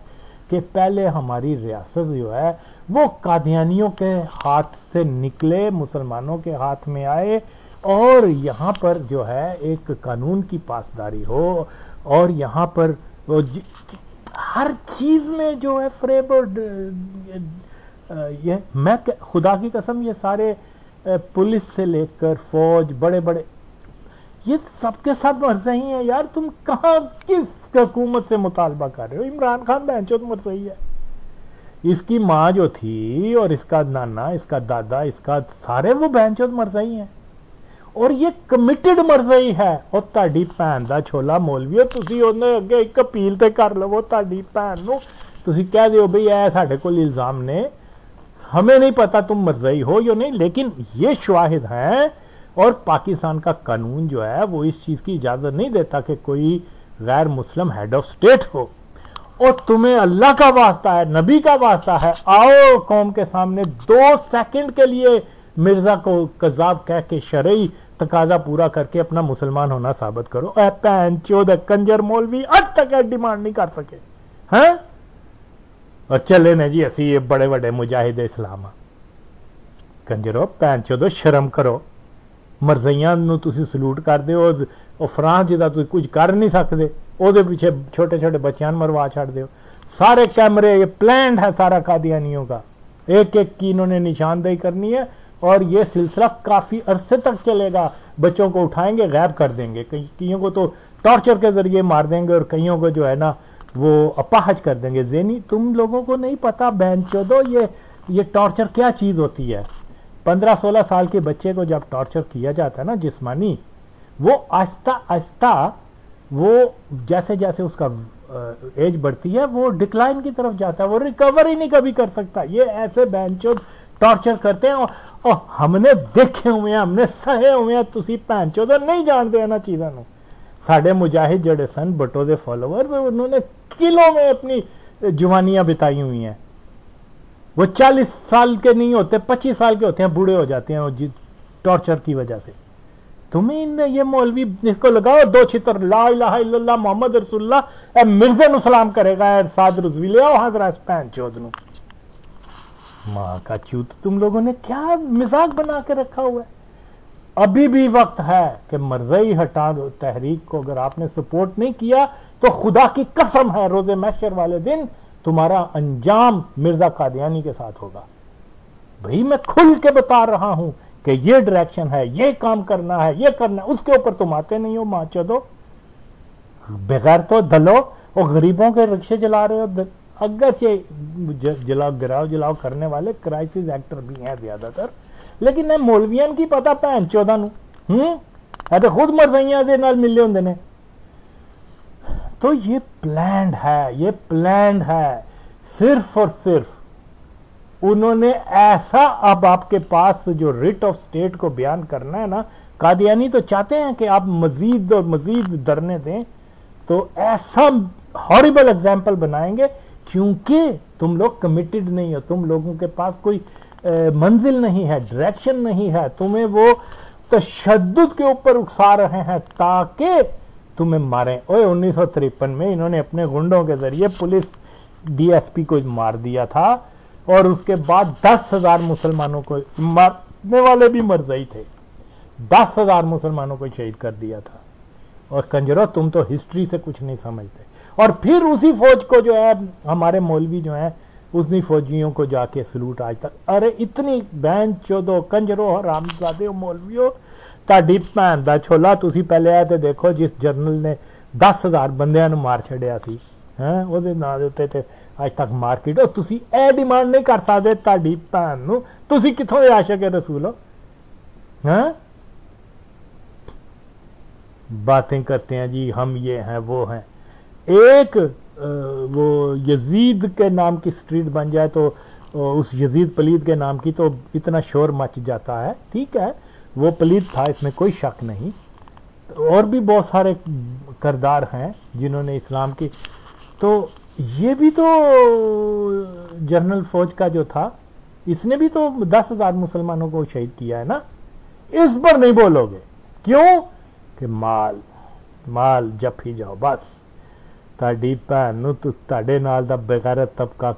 کہ پہلے ہماری ریاست جو ہے وہ قادیانیوں کے ہاتھ سے نکلے، مسلمانوں کے ہاتھ میں آئے، اور یہاں پر جو ہے ایک قانون کی پاسداری ہو، اور یہاں پر ہر چیز میں جو ہے فریب اور یہ میں خدا کی قسم یہ سارے پولیس سے لے کر فوج، بڑے بڑے، یہ سب کے ساتھ مرزئی ہیں یار. تم کہاں کس حکومت سے مطالبہ کر رہے ہو؟ عمران خان بہنچود مرزئی ہے. اس کی ماں جو تھی اور اس کا نانا، اس کا دادا، اس کا سارے وہ بہنچود مرزئی ہیں، اور یہ کمیٹڈ مرزئی ہے. اور تہاڈی بھین دا چھولا مولویو، تسی انہاں اگے ایک اپیل تے کر لو تہاڈی بھین نو، تسی کہہ دیو بھئی اے ساڈے کول الزام نے، ہمیں نہیں پتا تم مرزئی ہو یا نہیں، لیکن یہ شواہد ہیں. اور پاکستان کا قانون جو ہے وہ اس چیز کی اجازت نہیں دیتا کہ کوئی غیر مسلم ہیڈ آف سٹیٹ ہو. اور تمہیں اللہ کا واسطہ ہے، نبی کا واسطہ ہے، آؤ قوم کے سامنے 2 سیکنڈ کے لیے مرزا کو قذاب کہہ کے شرعی تقاضا پورا کر کے اپنا مسلمان ہونا ثابت کرو. اے پین چود کنجر مولوی آج تک ڈیمانڈ نہیں کر سکے ہاں، اور چلے نے جی اسی یہ بڑے بڑے مجاہد اسلام. کنجرو پین چودو شرم کرو. مرزیاں نو تسی سلوٹ کر دے اور فرانس جدا تسی کچھ کر نہیں سکتے، او دے پیچھے چھوٹے چھوٹے بچیاں مروا چھڑ دیو. سارے کیمرے یہ پلانڈ ہے سارا قادیانیوں کا، ایک ایک کی انہوں نے نشاندہی کرنی ہے، اور یہ سلسلہ کافی عرصے تک چلے گا. بچوں کو اٹھائیں گے، غائب کر دیں گے، کئیوں کو تو ٹارچر کے ذریعے مار دیں گے، اور کئیوں کو جو ہے نا وہ اپاہج کر دیں گے ذہنی. تم لوگوں کو نہیں پتا بہن چودو یہ ٹارچر کیا چیز ہوتی ہے. 15-16 سال کے بچے کو جب ٹارچر کیا جاتا ہے نا جسمانی، وہ آہستہ آہستہ وہ جیسے جیسے اس کا ایج بڑھتی ہے وہ ڈکلائن کی طرف جاتا ہے، وہ ریکور ہی نہیں کبھی کر سکتا. یہ ایسے بہنچود ٹارچر کرتے ہیں، اور ہم نے دیکھے ہوئے ہیں، ہم نے سہے ہوئے ہیں. تسی بہنچود نہیں جانتے ہیں نا چیزاں نو. ساڑھے مجاہد جڑے سن بٹو دے فالوورز، انہوں نے کلوں میں اپنی جوانیاں بتائی ہوئی ہیں. وہ 40 سال کے نہیں ہوتے، 25 سال کے ہوتے ہیں، بوڑھے ہو جاتے ہیں ٹارچر کی وجہ سے. تمہیں یہ مولوی اس کو لگاؤ 2 چھتر، لا الہ الا اللہ محمد رسول اللہ، اے مرزے نو سلام کرے گا، اے سعد رضوی لے آؤ حضرہ اس پین چود نو. ماں کا چوت، تم لوگوں نے کیا مزاق بنا کے رکھا ہوا ہے. ابھی بھی وقت ہے کہ مرزئی ہٹا دو تحریک کو. اگر آپ نے سپورٹ نہیں کیا تو خدا کی قسم ہے روز محشر والے دن تمہارا انجام مرزا قادیانی کے ساتھ ہوگا. بھئی میں کھل کے بتا رہا ہوں کہ یہ ڈائریکشن ہے، یہ کام کرنا ہے، یہ کرنا ہے. اس کے اوپر تم آتے نہیں ہو. ماں چودو بغیر تو دلو، اور غریبوں کے رکشے جلا رہے ہو. اگرچہ جلاؤ کرنے والے کرائسس ایکٹر بھی ہیں زیادہ تر، لیکن مولویان کی پتہ پہن چودہ نو تو خود مرزیاں دے نال ملے ہوندے نے. تو یہ پلانڈ ہے، یہ پلانڈ ہے. صرف اور صرف انہوں نے ایسا، اب آپ کے پاس جو ریٹ آف سٹیٹ کو بیان کرنا ہے نا، قادیانی تو چاہتے ہیں کہ آپ مزید اور مزید دھرنے دیں، تو ایسا ہاربل ایگزامپل بنائیں گے، کیونکہ تم لوگ کمیٹڈ نہیں ہو. تم لوگوں کے پاس کوئی منزل نہیں ہے، ڈائریکشن نہیں ہے. تمہیں وہ تشدد کے اوپر اکسا رہے ہیں تاکہ تمہیں ماریں. 1953 میں انہوں نے اپنے گنڈوں کے ذریعے پولیس ڈی ایس پی کو مار دیا تھا، اور اس کے بعد 10,000 مسلمانوں کو، مارنے والے بھی مرزئی تھے، 10,000 مسلمانوں کو شہید کر دیا تھا. اور کنجرو تم تو ہسٹری سے کچھ نہیں سمجھتے. اور پھر اسی فوج کو جو ہے ہمارے مولوی جو ہیں اسی فوجیوں کو جا کے سلوٹ آج تک. ارے اتنی بہن چودو کنجرو حرامزادے مولویو، تہاڈی بھین دا چھولا. تسی پہلے آئے تے دیکھو جس جرنل نے 10,000 بندیاں نو مار چھڑیا سی، ہاں او دے نام دے اوتے تے اج تک مارکیٹ. اور تسی اے ڈیمانڈ نہیں کر سکتے تہاڈی بھین نو، تسی کتھوں دے عاشق رسول ہو؟ ہاں باتیں کرتے ہیں جی ہم یہ ہیں وہ ہیں. ایک وہ یزید کے نام کی سٹریٹ بن جائے تو اس یزید پلید کے نام کی تو اتنا شور مچ جاتا ہے. ٹھیک ہے وہ پلید تھا، اس میں کوئی شک نہیں. اور بھی بہت سارے کردار ہیں جنہوں نے اسلام کی، تو یہ بھی تو جنرل فوج کا جو تھا اس نے بھی تو 10,000 مسلمانوں کو شہید کیا ہے نا. اس پر نہیں بولو گے، کیوں کہ مال جپ ہی جاؤ بس. تاڑی بھن نو تاڑے نال دا بغیرت طبقہ،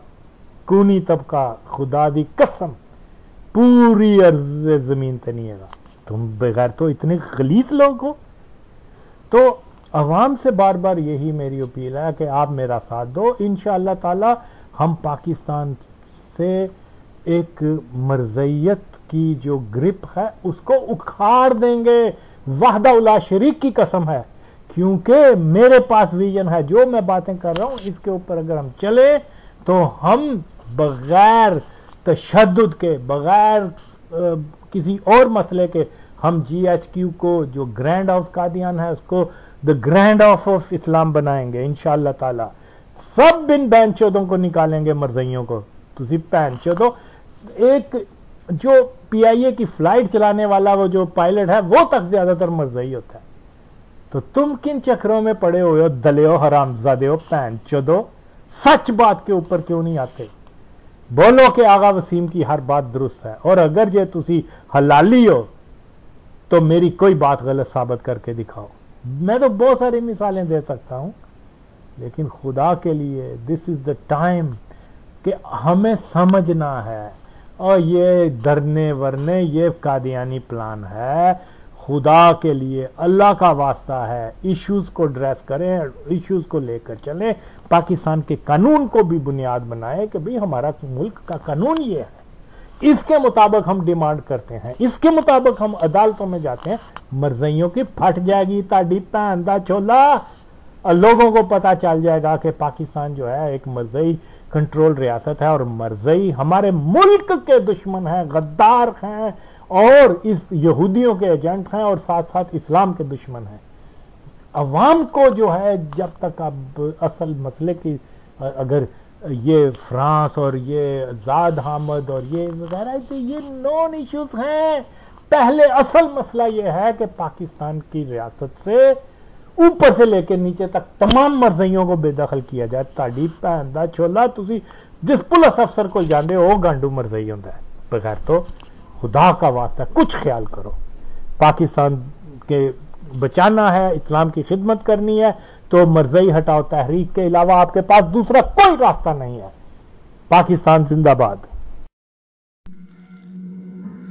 کونی طبقہ، خدا دی قسم پوری ارض زمین تے نہیں ہے گا. تم بغیر تو اتنے غلیظ لوگ ہو. تو عوام سے بار بار یہی میری اپیل ہے کہ آپ میرا ساتھ دو. انشاءاللہ تعالی ہم پاکستان سے ایک مرزیت کی جو گرپ ہے اس کو اکھاڑ دیں گے، وحدہ لا شریک کی قسم ہے. کیونکہ میرے پاس ویژن ہے، جو میں باتیں کر رہا ہوں اس کے اوپر اگر ہم چلیں تو ہم بغیر تشدد کے، بغیر کسی اور مسئلے کے، ہم جی ایچ کیو کو جو گرینڈ ہاؤس قادیان ہے اس کو دا گرینڈ ہاؤس آف اسلام بنائیں گے انشاءاللہ تعالی. سب بن بہن چودوں کو نکالیں گے، مرزائیوں کو. تسی بہن چودوں، ایک جو پی آئی اے کی فلائٹ چلانے والا وہ جو پائلٹ ہے وہ تک زیادہ تر مرزائی ہوتا ہے. تو تم کن چکروں میں پڑے ہوئے ہو دلیو، حرام زادیو، بہن چودو؟ سچ بات کے اوپر کیوں نہیں آتے؟ بولو کہ آغا وسیم کی ہر بات درست ہے، اور اگر جے تسی حلالی ہو تو میری کوئی بات غلط ثابت کر کے دکھاؤ. میں تو بہت ساری مثالیں دے سکتا ہوں، لیکن خدا کے لیے دس از دا ٹائم کہ ہمیں سمجھنا ہے. اور یہ درنے ورنے یہ قادیانی پلان ہے. خدا کے لیے اللہ کا واسطہ ہے، ایشوز کو ڈریس کریں، ایشوز کو لے کر چلیں. پاکستان کے قانون کو بھی بنیاد بنائے کہ بھئی ہمارا ملک کا قانون یہ ہے، اس کے مطابق ہم ڈیمانڈ کرتے ہیں، اس کے مطابق ہم عدالتوں میں جاتے ہیں. مرزائیوں کی پھٹ جائے گی تاڑی پہن دا چھولا، اور لوگوں کو پتا چل جائے گا کہ پاکستان جو ہے ایک مرزائی کنٹرول ریاست ہے، اور مرزائی ہمارے ملک کے دشمن ہیں، غدار ہیں، اور اس یہودیوں کے ایجنٹ ہیں، اور ساتھ ساتھ اسلام کے دشمن ہیں. عوام کو جو ہے جب تک اب اصل مسئلے کی، اگر یہ فرانس اور یہ زاد حامد اور یہ وغیرہ یہ نون ایشوز ہیں. پہلے اصل مسئلہ یہ ہے کہ پاکستان کی ریاست سے اوپر سے لے کے نیچے تک تمام مرزائیوں کو بے دخل کیا جائے. تاڑی بہن دا چھولا، تسی جس پولیس افسر کو جاندے ہو گانڈو مرزائی ہوتا ہے. بغیر تو خدا کا واسطہ کچھ خیال کرو. پاکستان کے بچانا ہے، اسلام کی خدمت کرنی ہے، تو مرزائی ہٹاؤ تحریک کے علاوہ آپ کے پاس دوسرا کوئی راستہ نہیں ہے. پاکستان زندہ باد.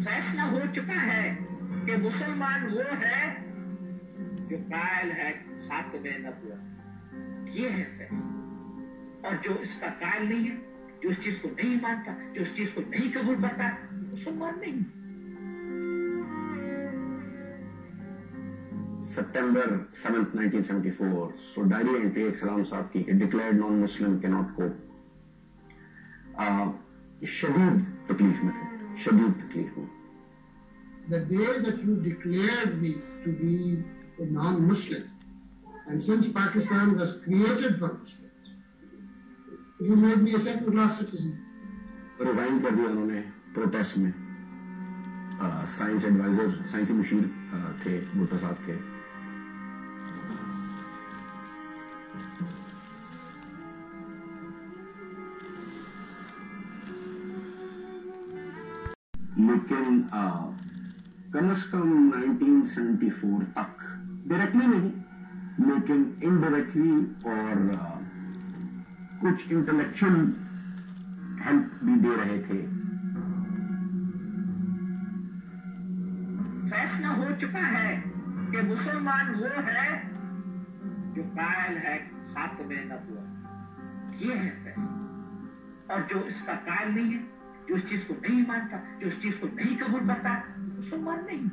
فیصلہ ہو چکا ہے کہ مسلمان وہ ہے جو قائل ہے خاتم نبوت، یہ ہے فیصلہ. اور جو اس کا قائل نہیں ہے، جو اس چیز کو نہیں مانتا، جو اس چیز کو نہیں قبول کرتا، مسلمان نہیں. September 7th, 1974, so Diary entry ایک سلام صاحب کی کہ declared non-Muslim cannot cope. شدید تکلیف میں تھے، شدید تکلیف میں. The day that you declared me to be a non-Muslim, and since Pakistan was created for Muslims, you made me a second-class citizen. Resign کر دیا انہوں نے پروٹیسٹ میں. سائنس ایڈوائزر، سائنسی مشیر تھے بھٹو صاحب کے. لیکن کم از کم 1974 تک ڈائریکٹلی نہیں لیکن انڈائریکٹلی اور کچھ انٹلیکچوئل ہیلپ بھی دے رہے تھے. فیصلہ ہو چکا ہے کہ مسلمان وہ ہے جو قائل ہے خاتم نبوت، یہ ہے فیصلہ. اور جو اس کا قائل نہیں ہے، جو اس چیز کو نہیں مانتا، جو اس چیز کو نہیں قبول کرتا، مسلمان نہیں.